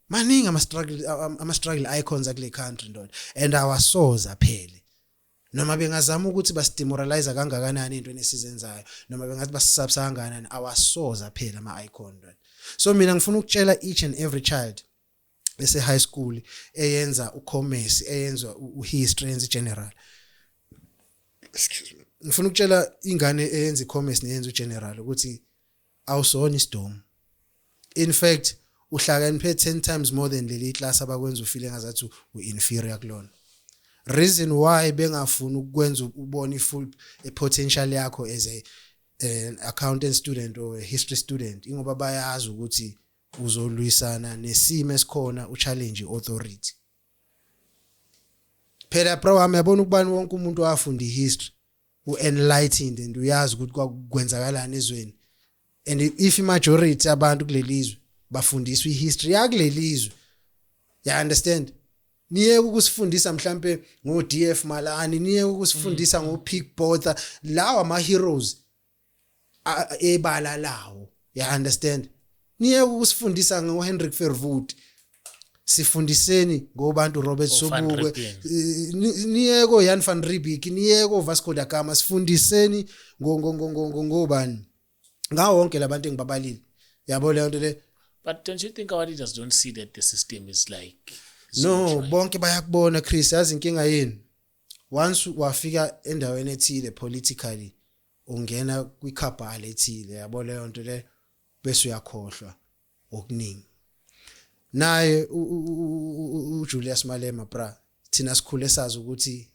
maningi ama struggle icons akule country ndoda and awasoza phele noma bengazama ukuthi basdemoralize kangakanani into nesizenzayo noma bengathi basisabsa kangakanani awasoza phela ama icon ndoda so mina ngifuna ukutshela each and every child bese high school eyenza ucommerce eyenza uhistory enza general excuse me ngifuna ukutshela ingane eyenza icommerce neyenza ugeneral ukuthi awusona isidom in fact uhlakaniphe 10 times more than leli class abakwenza ufile ngazathi uinferior kulona reason why bengafuni ukwenza ubona ifull potential yakho as an accountant student or a history student ingoba bayazi ukuthi uzolwisana nesimo esikhona uchallenge authority phela program yabona ukubani wonke umuntu wafunda ihistory uenlightened and uyazi ukuthi kwakwenzakalani ezweni and if majority abantu kulelizwe bafundiswa ihistory yakulelizwe you understand niye ukusifundisa mhlambe ngo DF Malani niye ukusifundisa ngo Pig Botha lawa ama heroes ebala lawo you understand niye ukusifundisa ngo Hendrik Verwoerd sifundiseni ngobantu Robert Sobukwe niye ko Jan van Riebeeck niye ko Vasco da Gama sifundiseni ngobani ngawo wonke labantu engibabalile yabo leyo nto le. But don't you think our leaders don't see that the system is like no bonke bayakubona Chris yazi inkinga yini once wafika endaweni ethile politically ungena kwikhabhala ethile yabo leyo nto le bese uyakhohlwa okuningi naye uJulius Malema bra thina sikhule sazi ukuthi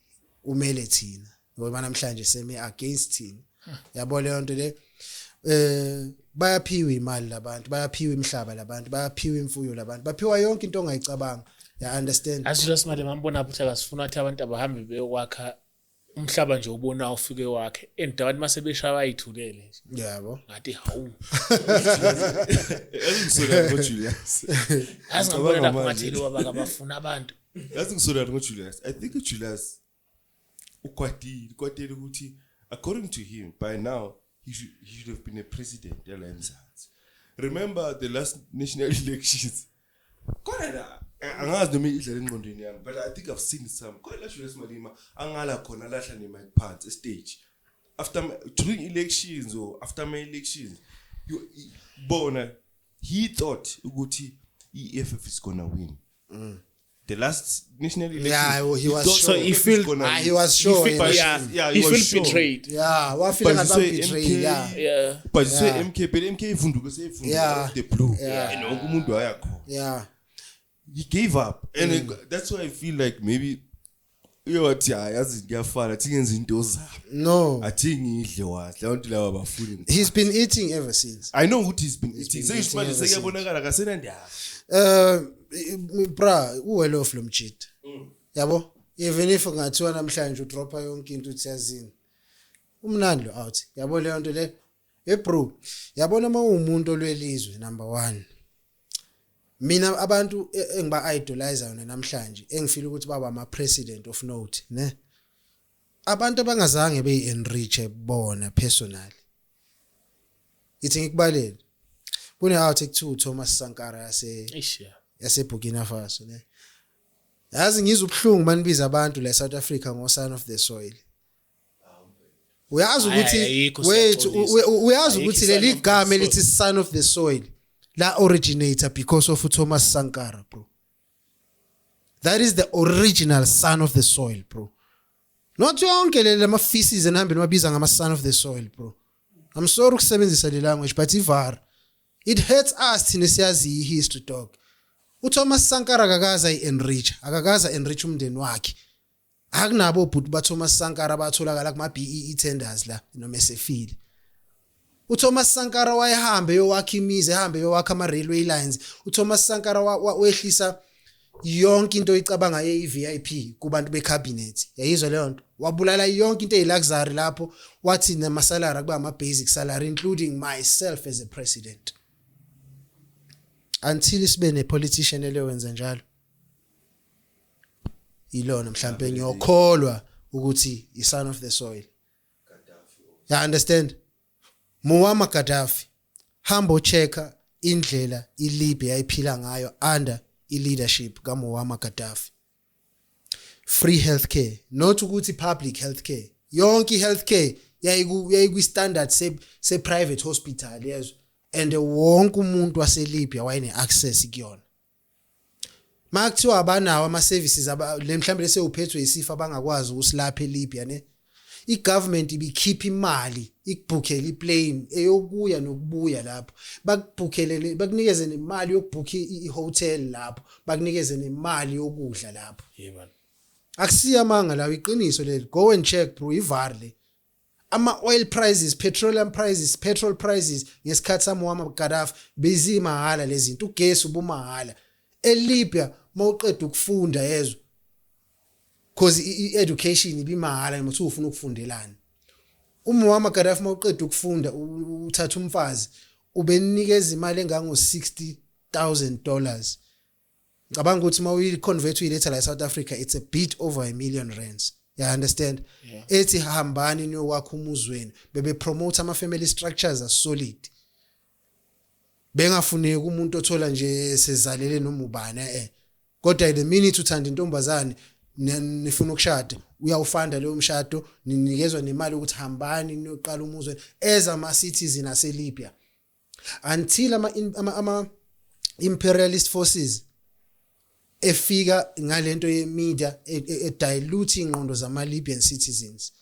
umele thina ngoba namhlanje seme against thina yabo leyo nto le bayaphiwa imali labantu bayaphiwa imhlaba labantu bayaphiwa imfuyo labantu baphiwa yonke into ongayicabanga you understand Julius Malema mbona ukuthi akasifuna ukuthi abantu abahambe beyokwakha umhlaba nje ubona ufike wakhe endaweni mase beshaya bayithulele yabo ngathi hawu Ngisola ngoJulius azingibona lapho ngathi wabaka bafuna abantu ngisola ngoJulius I think uJulius ukwatile ukuthi according to him by now he should have been a president eLandsa's. Remember the last national elections? Angazi noma idlala engqondweni yami but I think I've seen some. Khona Julius Malema angala khona lahla ne mic phansi stage. During elections or after my elections bona he thought ukuthi EFF is going to win. The last national election. Yeah, he was so sure. he feel He was sure. he feel sure. betrayed. Yeah, wafika ngathi betrayed. Yeah. But say MK but MK ifunduka Yeah. the blue. Yeah. And wonke umuntu ayakho. Yeah. He gave up and that's why I feel like maybe uyothi yazi kuyafana athi ngenza into zabo no, athi ngidle wahle abantu laba bafuni he's been eating ever since. I know what he's been eating been seyisho manje eating ever sekuyabonakala kasenandaba Bra well off lo mjida yabo, even if ungathiwa namhlanje udropa yonke into uthi yazini umnandi lo out yabo, leyo nto le bro yabona uma umuntu olwelizwe number 1, mina abantu engiba idolize yona namhlanje engifila ukuthi baba ama president of note ne, abantu abangazange be-enrich bona personally, ithi ngikubalele kune out ekuthiwa Thomas Sankara yase Burkina Faso ne, yazi ngizwe ubuhlungu manibiza abantu la South Africa ngo son of the soil. Uyazi ukuthi wait uyazi ukuthi leli gama elithi son of the soil la originator because of Thomas Sankara, bro. That is the original son of the soil, bro. Not yonke lama feces enhambe mabiza ngama son of the soil, bro. I'm sorry ukusebenzisa le language but ivar it hurts us thina siyazi history dog. uThomas Sankara akakaza enrich umndeni wakhe. Akunabo but baThomas Sankara batholakala kuma BEE tenders la noma esefile. uThomas Sankara wayehambe yowakha imizi, ehambe yowakha ama railway lines. uThomas Sankara wehlisa yonke into oyicabanga ye-VIP kubantu becabinet. Yayizwa leyo nto. Wabulala yonke into eyiluxury lapho, wathi namasalary kuba ama basic salary including myself as a president. Until sibe ne politician elewenza njalo. Ilona mhlambe ngiyokholwa ukuthi i son of the soil. You understand? Muammar Gaddafi hambo checka indlela iLibya iphila ngayo under leadership ka Muammar Gaddafi. Free healthcare, not ukuthi public healthcare. Yonke healthcare yayiku standard se private hospital yezo, and wonke umuntu waseLibya wayene access kuyona. Makuthiwa abanawo ama services le mhlambe lese uphethwe isifa abangakwazi ukusilapha eLibya ne, igovernment ibikhipha imali ikubhukhela iplane eyokuya nokubuya lapho, bakubhukhele bakunikeze nemali yokubhukha ihotel lapho, bakunikeze nemali yokudla lapho. Yebo. Akusiya manga lawo iqiniso leli, go and check bro, ivarle ama oil prices, petroleum prices, petrol prices ngesikhathi saMuammar Gaddafi bezimahala lezi zinto, ugesi ubumahala eLibya mawuqeda ukufunda yezo, cause i-education ibimahala noma uthi ufuna ukufundelana. uMuammar Gaddafi mawuqeda ukufunda uthatha umfazi ubenikeza imali engango $60,000. Ngicabanga ukuthi mawuyiconvert uyiletha la eSouth Africa it's a bit over R1 million. You understand? Yeah. Ethi hambani niyokwakha umuzweni, bebe promote ama family structures are solid. Bengafuneki umuntu othola nje sezalele noma ubani kodwa the minute uthanda intombazane nifuna ukushada uyawufanda leyo mshado, ninikezwa nemali ukuthi hambani niyoqala umuzweni as ama citizen aseLibya, until ama imperialist forces efika ngalento ye media dilute ingqondo zama Libyan citizens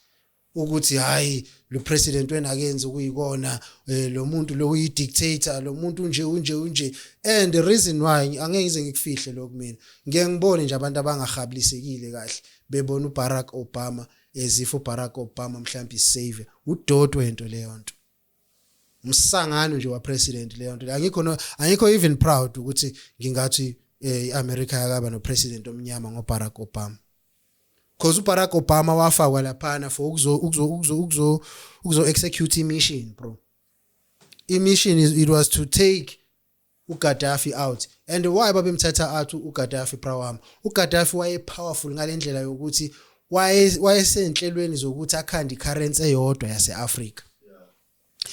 ukuthi hayi lo president wena akenze ukuyikona, lo muntu lo uyi dictator, lo muntu unje. And the reason why angeke ngize ngikufihle lokho, mina ngeke ngibone nje abantu abangahabilisekile kahle bebona uBarack Obama ezifo Barack Obama mhlawumbe isave uDodo into leyo nto, umsangano nje wa president leyo nto. Angikho even proud ukuthi ngingathi iAmerica yakaba no president omnyama ngoBarack Obama, because uBarack Obama wafakwa laphana for ukuzo execute mission, bro. Mission it was to take uGaddafi out. And why babemthatha out uGaddafi prawam? uGaddafi waye powerful ngalendlela yokuthi wayesenhlelweni zokuthi akhanda icurrency eyodwa yaseAfrica.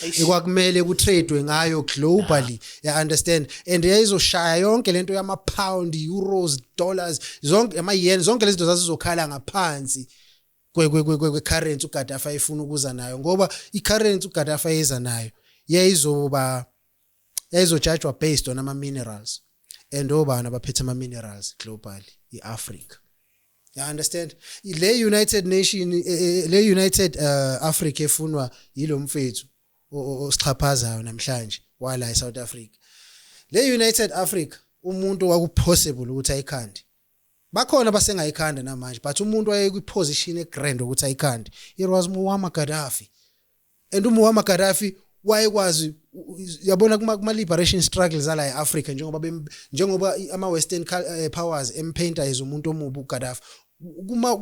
Ekwakumele kutradewe ngayo globally, you understand? And yayizoshaya yonke lento yama pound, euros, dollars, zonke ama yen, zonke lezinto zazizokhala ngaphansi kwe currency uGaddafi ayifuna ukuza nayo, ngoba icurrency uGaddafi ayeza nayo yayizojudgwa based on ama minerals, and obana baphethe ama minerals globally iAfrica. You understand? Le United Africa efunwa yilo mfethu osichaphazayo namhlanje wala eSouth Africa. Le United Africa umuntu wakupossible ukuthi ayikhande bakhona basengayikhanda namanje but umuntu waye kwiposition egrand ukuthi ayikhande it was Muammar Gaddafi and uMuammar Gaddafi wayekwazi yabona kuma liberation struggles ala eAfrica njengoba ama western powers empainter umuntu omubi uGaddafi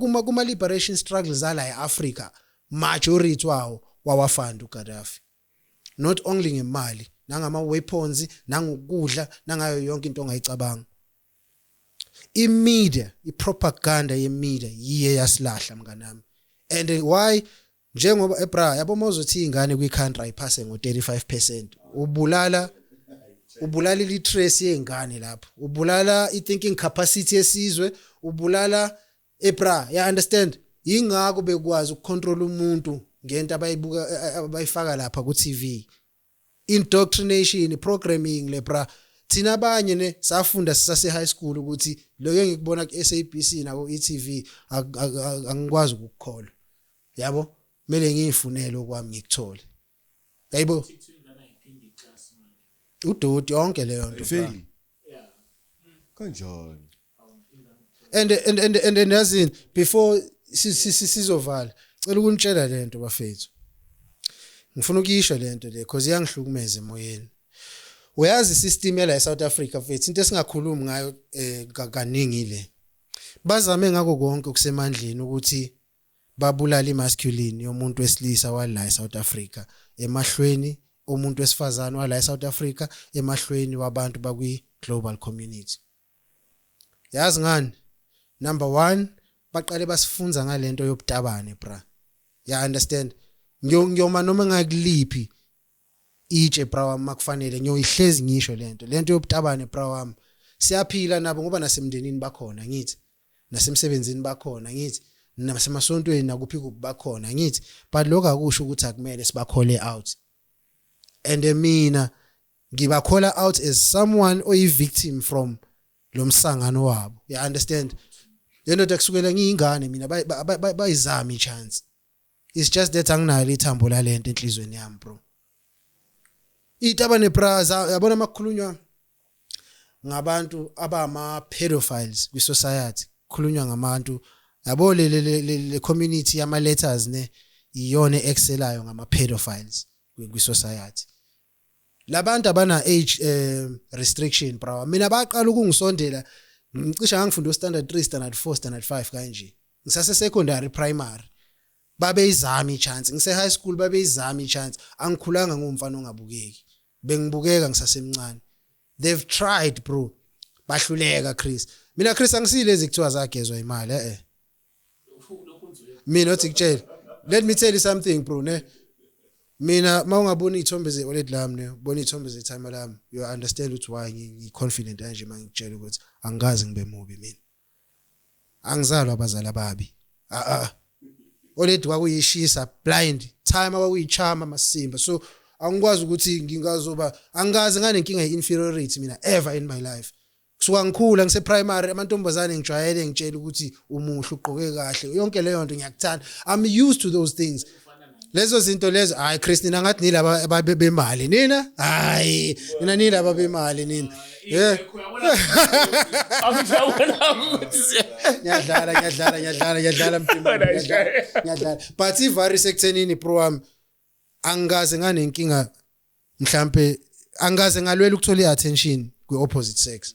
kuma liberation struggles ala eAfrica majority wawafanda uGaddafi not only ngemali nangama weapons nangokudla nangayo yonke into ongayicabanga imedia ipropaganda yemedia yiye yasilahla mnganami and why njengoba ebra yabo mozothi ingane kwi-country ayiphase ngo-35% ubulala literacy yengane lapho ubulala i-thinking capacity yesizwe ubulala ebra ya understand ingakho bekwazi ukucontrol umuntu ngento abayifaka lapha ku-TV indoctrination programming lebra thina abanye ne safunda sisase high school ukuthi loyo ngikubona ku SABC nako eTV angikwazi ukukholwa yabo mele ngiyifunele okwami ngikuthole yayibo udoti yonke leyo nto Feli. Kanjani? and yazini before sizovala cela ukunitshela lento bafethu ngifuna ukuyisho lento le because iyangihlukumeza emoyeni uyazi system yala eSouth Africa mfethu into esingakhulumi ngayo kaningi le bazame ngako konke okusemandleni ukuthi babulala imasculine yomuntu wesilisa wala eSouth Africa emahlweni umuntu wesifazane wala eSouth Africa emahlweni wabantu bakwi global community yazi ngani number 1 baqale basifunza ngalento yobutabane bra ya understand ngiyoma noma ngakuliphi itshe bra wami makufanele ngiyoyihlezi ngisho lento yobutabane bra wami siyaphila nabo ngoba nasemndenini bakhona ngithi nasemsebenzini bakhona ngithi nasemasontweni nakuphi kubakhona ngithi but lokho akusho ukuthi akumele sibakhole out and mina ngibakhola out as someone oyi victim from lo msangano wabo you understand lento takusukela ngiyingane mina bayizama ichance it's just that anginayo ithambo la lento enhlizweni yami bro itabane praza yabona makukhulunywa ngabantu abama pedophiles kwi society khulunywa ngabantu yabo le community yama letters ne iyona excelayo ngama pedophiles kwi society labantu abana age restriction bra mina baqala ukungisondela ngicisha ngangifunda standard 3 standard 4 standard 5 kanje ngisase secondary primary babeyizama ichance ngise high school babeyizama ichance angikhulanga ngomfana ongabukeki bengibukeka ngisasemncane they've tried bro bahluleka Chris mina Chris angisilezi kuthiwa zagezwa imali mina uthi kutshela let me tell you something bro ne mina mawungabona izithombe ze-OLED lami ne bona izithombe ze-timer lami you understand ukuthi why ngi-confident kanje mangitshela ukuthi angazi ngibe mubi mina angizalwa abazali ababi OLED kwakuyishisa blind timer kwakuyichama masimba so angikwazi ukuthi ngingazoba angazi nganenkinga ye-inferiority mina ever in my life kusuka ngikhula ngise primary amantombazane ngijwayele ngitshela ukuthi umuhle ugqoke kahle yonke leyo nto ngiyakuthanda I'm used to those things lezo zinto lezo hayi Christina ngathi nilaba ababemali nina hayi nina nilaba bemali nina ngiyadlala mtima ngiyadlala but ivari sekuthenini bro wami angaze nganenkinga mhlambe angaze ngalwela ukuthola iattention kwi opposite sex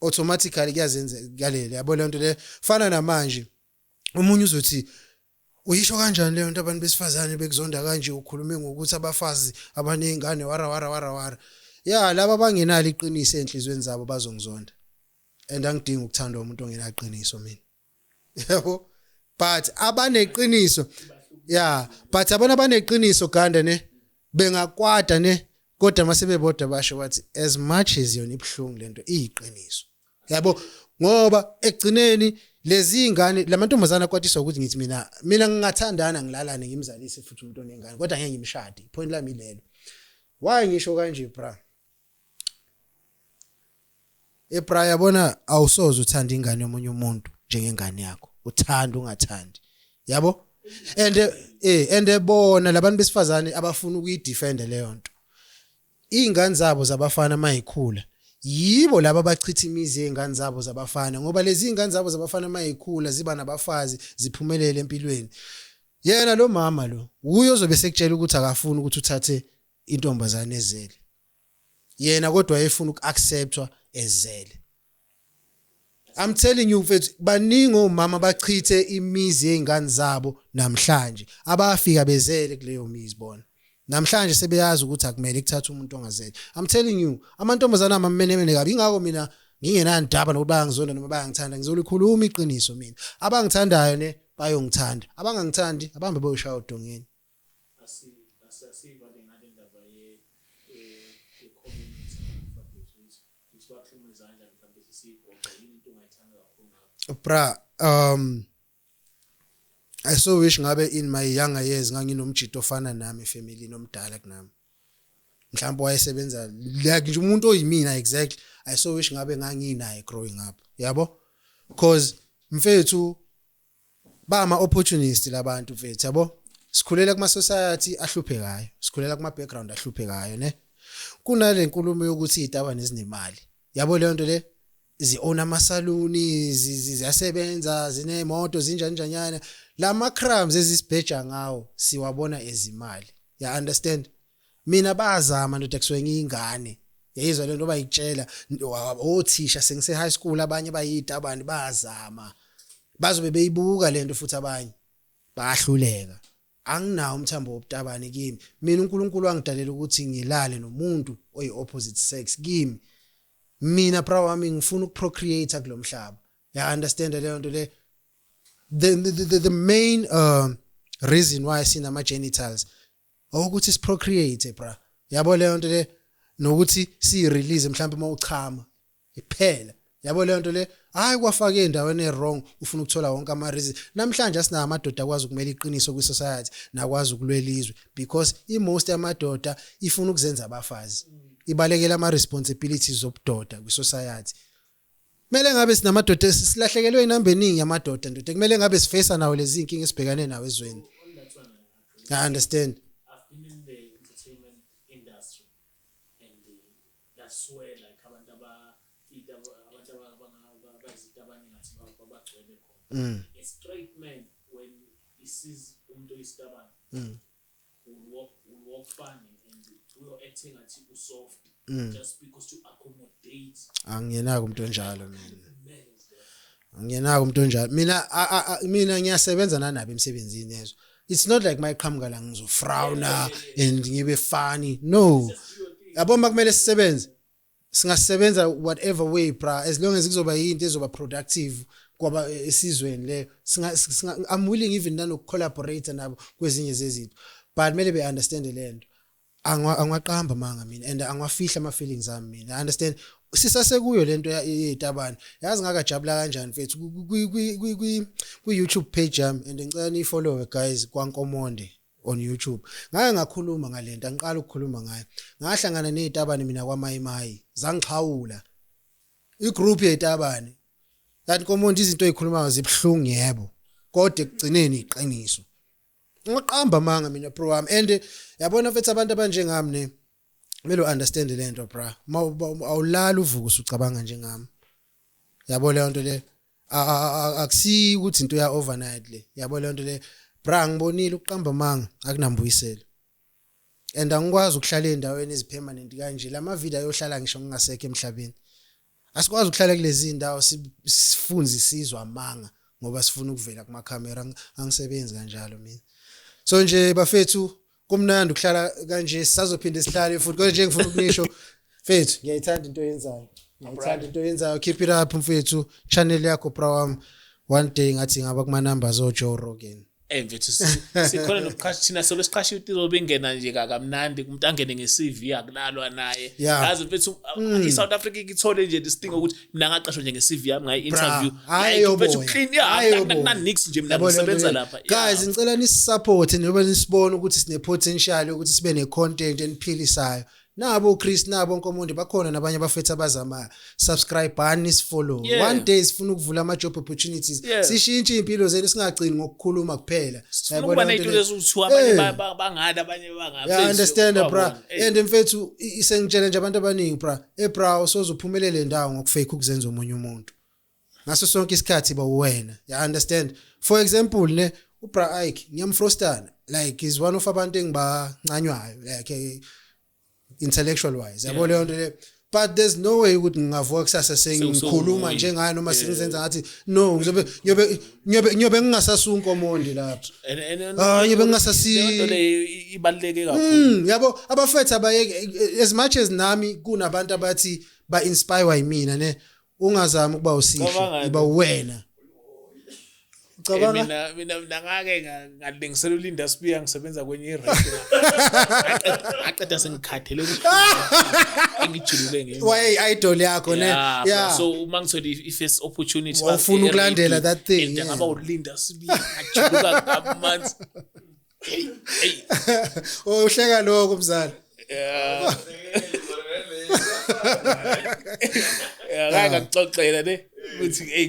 automatically kuyazenza galele yabo le nto le fana namanje umunye uzothi uyisho kanjani leyo nto abantu besifazane bekuzonda kanje ukhulume ngokuthi abafazi abanezingane wara ya laba bangenalo iqiniso enhlizweni zabo bazongizonda and angidingi ukuthandwa umuntu ongenaqiniso mina yabo but abaneqiniso yeah but abona baneqiniso ganda ne bengakwada ne kodwa masebebodwa basho bathi as much as yona ibhlungu lento iyiqiniso yabo ngoba egcineni lezi ingane lamantombazana kwatiswa ukuthi ngithi mina ngingathandana ngilalane ngimzalise futhi umuntu onengane kodwa ngeke ngimshade point lami lelo why ngisho kanje bra ebra yabona awusoze uthanda ingane yomunye umuntu njengengane yakho uthanda ungathandi yabo and ebona labantu besifazane abafuna ukuyidefend leyo nto ingane zabo zabafana mayikhula yibo laba abachitha imizi yezingane zabo zabafana ngoba lezi zingane zabo zabafana mayikhula ziba nabafazi ziphumelele empilweni. Yena lo mama lo uyo ozobe sekutshela ukuthi akafuni ukuthi uthathe intombazane ezele. Yena kodwa efuna ukuacceptwa ezele. I'm telling you mfethu baningi omama bachithe imizi yezingane zabo namhlanje abafika bezele kuleyo mizi bona. Namhlanje sebeyazi ukuthi akumele ukuthatha umuntu ongazeli. I'm telling you amantombazana amamenemene kabi ingakho mina ngingenandaba nokuthi bayangizonda noma bayangithanda ngizolikhuluma iqiniso mina. Abangithandayo ne bayongithanda. Abangangithandi abahambe boyishaya udongeni. Asiva ngale ndaba ye community mfethu isiwaxhume izandla mhlawumbe sisigoqa into ongayithanda kakhulu ngakho. Bra I so wish ngabe in my younger years nganginomjito ofana nami family nomdala kunami. Mhlawumbe wayesebenza like nje umuntu oyimina exactly. I so wish ngabe nganginaye growing up. Yabo? Because mfethu ba ama opportunist labantu mfethu yabo? Sikhulela kuma society ahluphekayo. Sikhulela kuma background ahluphekayo ne. Kunale nkulumo yokuthi izitabane ezinemali. Yabo leyo nto le zi-own amasaluni ziyasebenza zinemoto zinjanjanyana lama crimes ezisibheja ngawo siwabona ezimali ya understand mina bazama ndoda kusuke ngiyingane yayizwa lento bayitshela othisha sengise high school abanye bayitabani bazama bazobe beyibuka lento futhi abanye bahluleka anginawo umthambo wobutabani kimi mina uNkulunkulu wangidalela ukuthi ngilale nomuntu oyi opposite sex kimi mina bra wami ngifuna ukuprocreate kulomhlaba ya understand leyo nto le the main reason why sina ama genitals ukuthi siprocreate bra yabo leyo nto le nokuthi si release mhlawumbe mawuchama iphela yabo leyo nto le hayi kwafaka endaweni e-wrong ufuna ukuthola wonke ama reason namhlanje asina amadoda akwazi ukumela iqiniso kwi society nakwazi ukulwelizwe because most amadoda ifuna ukuzenza abafazi ibalekela ama responsibilities zobudoda kwi society. Kumele ngabe sinamadoda silahlekelwe inamba eningi yamadoda ndoda kumele ngabe sifesa nawo lezi inkingi esibhekane nawo ezweni. I understand. I've been in the entertainment industry and that's where like abantu abazitabani ngathi bagcwele khona. A straight man when he sees umuntu oyisitabani will walk funny and we are acting at you soft just because to accommodate. Angiyenako umuntu onjalo mina. Angiyenako umuntu onjalo. Mina ngiyasebenza nanabe emsebenzini yezo. It's not like my qhamuka la ngizofrowna and ngibe funny. No. Yabo makumele sisebenze. Singasebenza whatever way bra as long as kuzoba yinto ezoba productive kwaba esizweni le. I'm willing even nano collaborate nabo kwezinye zezinto. But mele be understand lento. Angwaqamba manga mina and angwafihla ama feelings ami mina. I understand sisasekuyo lento yezitabani yazi ngakajabula kanjani mfethu ku YouTube page yami and ngicela ni follow guys kwaNkomonde on YouTube ngake ngakhuluma ngalento angiqala ukukhuluma ngayo ngahlangana nezitabani mina kwaMayimayi zangichawula igroup yezitabani kanti Nkomonde izinto ezikhulumayo zibhlungu yebo kodwa ekugcineni iqiniso ngiqamba manga mina bro wami and yabona mfethu abantu abanjengami ne kumele understand lento bra awulala uvuka usucabanga njengami yabo leyo nto le akusi ukuthi into ya overnight le yabo leyo nto le bra ngibonile ukuqamba manga akunambuyiselo and angikwazi ukuhlala endaweni ezipermanent kanje lama video ayohlala ngisho ngingasekho emhlabeni asikwazi ukuhlala kulezi indawo sifunze isizwe amanga ngoba sifuna ukuvela kuma camera angisebenzi kanjalo mina so nje bafethu kumnandi ukuhlala kanje sisazophinde sihlale futhi kodwa nje ngifuna ukunisho mfethu ngiyayithanda into oyenzayo ngiyayithanda into oyenzayo keep it up mfethu channel yakho bra wami one day ngathi ngaba kuma numbers o Joe Rogan mfethu sikhona nokuqasha thina sobe siqasha uTizo bengena nje kamnandi umuntu angene nge-CV akulalwa naye yazi mfethu iSouth Africa ikithole nje this thing ukuthi mina ngaqashwa nje nge-CV yami ngayi interview mfethu clean ya nix nje mina ngisebenza lapha guys ngicela nisisupport noba nisibone ukuthi sine potential ukuthi sibe ne content eniphilisayo nabo Chris nabo Nkomondi bakhona nabanye abafethu abazama subscribe bani follow Yeah. one day sifuna ukuvula ama job opportunities Yeah. sishintshe impilo zenu singagcini ngokukhuluma kuphela Ukuba ney'tulo eziwu-2 abanye bangada abanye bangaphi. yeah understand bra Wabona? Hey. and mfethu isengitshela nje abantu abaningi bra usozuphumelele ndawo ngokufake ukuzenza umunye umuntu ngaso sonke isikhathi ba wena you understand for example ne ubra Ike ngiyamfrostana like is one of abantu engibancanywayo like intellectual wise yabo leyo nto le but there's no way ukuthi ngingavuka kusasa sengikhuluma njengayo noma singizenza ngathi no ngiyobe ngingasasunko Nkomondi lapha ngiyobe ngingasasi Lento le ibaluleke kakhulu. yabo abafethu abayeke as much as nami kunabantu abathi ba inspire yimina ne ungazami ukuba usihle Cabanga iba wena cabanga Mina ngake ngalingisela uLinda Spear ngisebenza kwenye i-radio. Aqeda sengikhathele ukuthi engijulule ngemuva. way idol yakho ne Yeah. So uma ngithole i-first opportunity Wawufuna ukulandela that thing, and yeah. ngaba uLinda Spear ngajuluka kamanzi. Hey. uhleka lokho mzala Yeah. Ngake ngixoxela ne ukuthi hey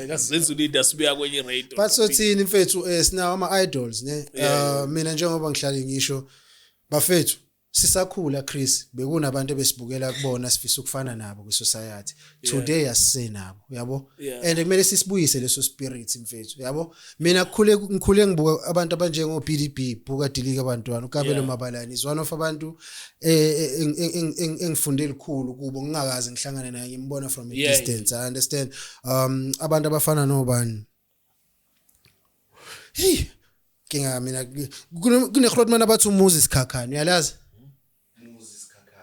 ngasizenza uLinda Spear kwenye i-radio. but so thini mfethu sinawo ama idols ne mina njengoba ngihlale ngisho bafethu sisakhula Chris bekunabantu besibukela kubona sifisa ukufana nabo ku society today asisenabo yabo Yeah. and kumele sisibuyise leso spirit mfethu yabo mina ngikhule ngibuka abantu abanjengo PDB buka Dilika abantwana uKabelo Mabalani is one of abantu engifunde elikhulu kubo ngingakazi ngihlangane naye ngimbona from a distance I understand abantu abafana nobani hey kinga mina kune Grootman abathi uMoses Khakhane uyalazi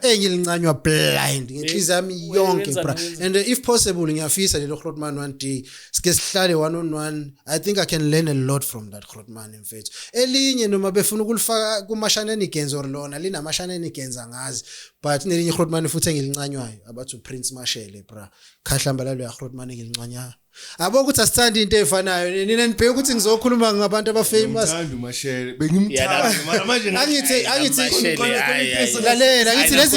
engilincanywa blind ngenhliziyo yami yonke bra and if possible ngiyafisa lelo Grootman one day sike sihlale one on one I think I can learn a lot from that Grootman mfethu elinye noma befuna ukulifaka kuma shenanigans or lona linama shenanigans angazi but nelinye Grootman futhi engilincanywayo abathi Prince Mashele bra khahlamba lalo ya Grootman engilincanywayo abo ukuthi asithanda into efanayo nina nibheke ukuthi ngizokhuluma ngabantu abafamous ngithanda uMashele bengimthanda mara manje lalela ngithi lezi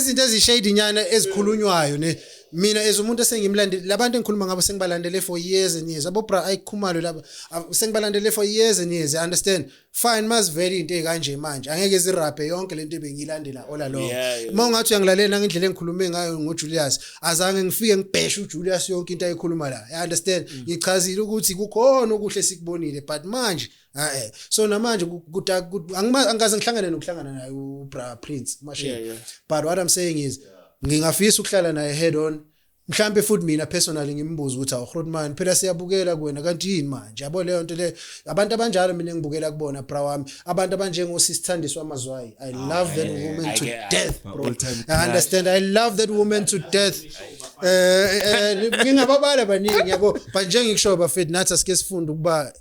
zinto ezishade inyana ezikhulunywayo ne mina as umuntu esengimlandile labantu engikhuluma ngabo sengibalandele for years and years abo bra ayikhumalo laba sengibalandele for years and years I understand fine mas very into ekanje manje angeke ziraphe yonke lento bengilandela ola lo mawungathi uyangilalela ngendlela engikhulume ngayo ngoJulius azange ngifike ngibheshe uJulius yonke into ayikhuluma la I understand ngichazile ukuthi kukhona okuhle sikubonile but manje so namanje angaze ngihlangane nokuhlangana naye uBra Prince Mashele but what I'm saying is ngingafisa ukuhlala naye head on mhlambe futhi mina personally ngimbuza ukuthi awuGrootman phela siyabukela kuwena kanti yini manje yabo leyo nto le abantu abanjalo mina ngibukela kubona bra wami abantu abanjengo Sisithandiswa Mazwayi I love that woman to death bro I understand I love that woman to death ngingababala baningi yabo but njengikusho bafethu nathi asike sifunda ukuba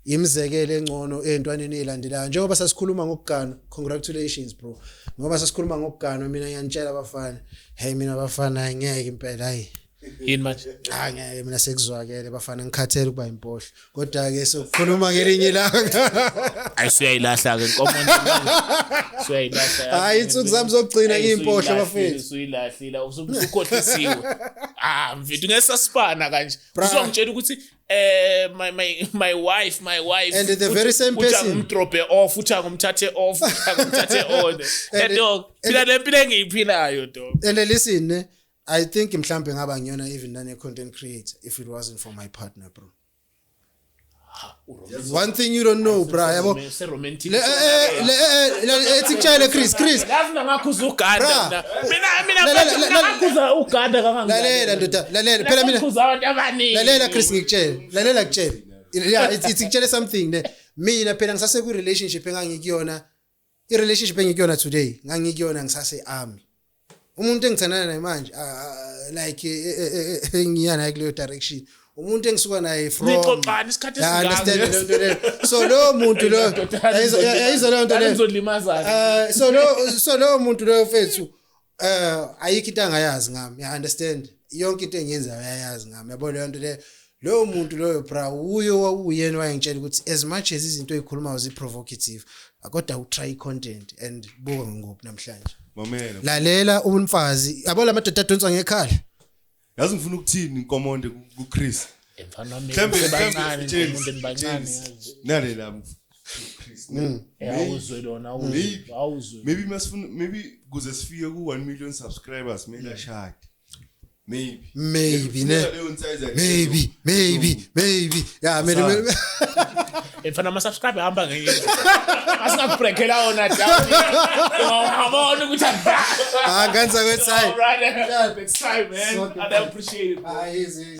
imizekelo engcono entwaneni ezilandelayo njengoba sasikhuluma ngokugana congratulations bro ngoba sasikhuluma ngokugana mina ngiyanitshela abafana hey mina abafana ngeke impela hayi yini manje ngeke mina sekuzwakele bafana ngikhathele ukuba impohlo kodwa ke sokukhuluma ngelinye ilanga ayisuyayilahla ke Nkomondi suyayilahla hayi insuku zami zokugcina ngimpohlo bafethu usuyilahlile usukhohlisiwe mfethu ngesasipana kanje uzongitshela ukuthi my wife and the very same person ngimdrope off uthi ngumthathe off ngumthathe on dog phila lempilo engiyiphilayo dog and listen I think mhlambe ngaba ngiyona even than content creator if it wasn't for my partner bro one thing you don't know bro yabo romantic ethichele Chris lazima ngakhuza uganda mina ngakhuza uganda kangangani lalela ndoda lalela phela mina ngakhuza abantu abaningi lalela Chris ngikutshela lalela kutshela yeah it's kutshela something ne mina phela ngisase ku relationship engangikuyona I relationship engikuyona today ngangikuyona ngisase army umuntu engithandana naye manje like ngiyana kuleyo direction umuntu engisuka naye from nixoxana isikhathi esingaka so lo muntu lo ayizolo lento le ngizolimaza so lo muntu lo mfethu ayikho into angayazi ngami I understand yonke into engiyenzayo ayayazi ngami yabo leyo nto le Lowo muntu loyo bra uyena wayengitshela ukuthi as much as izinto ezikhulumayo zi-provocative kodwa utry content and buka ngophi namhlanje. Mamela. Lalela umfazi yabo lamadoda adonsa ngekhala. Yazi ngifuna ukuthini inkomonde kuChris. Mfana wami Mhlambe bancane James, umuntu bancane James. yazi. Nale la Chris. Awuzwe lona awuzwe. Maybe kuze sifike ku 1 million subscribers maybe ashade. Maybe ne. Maybe. Yeah, maybe. Mfana ama subscribe hamba ngenye. Asingakubreakela ona down. Ngabona ukuthi Ganza kwethu. Right. Next time man. I appreciate it. Easy.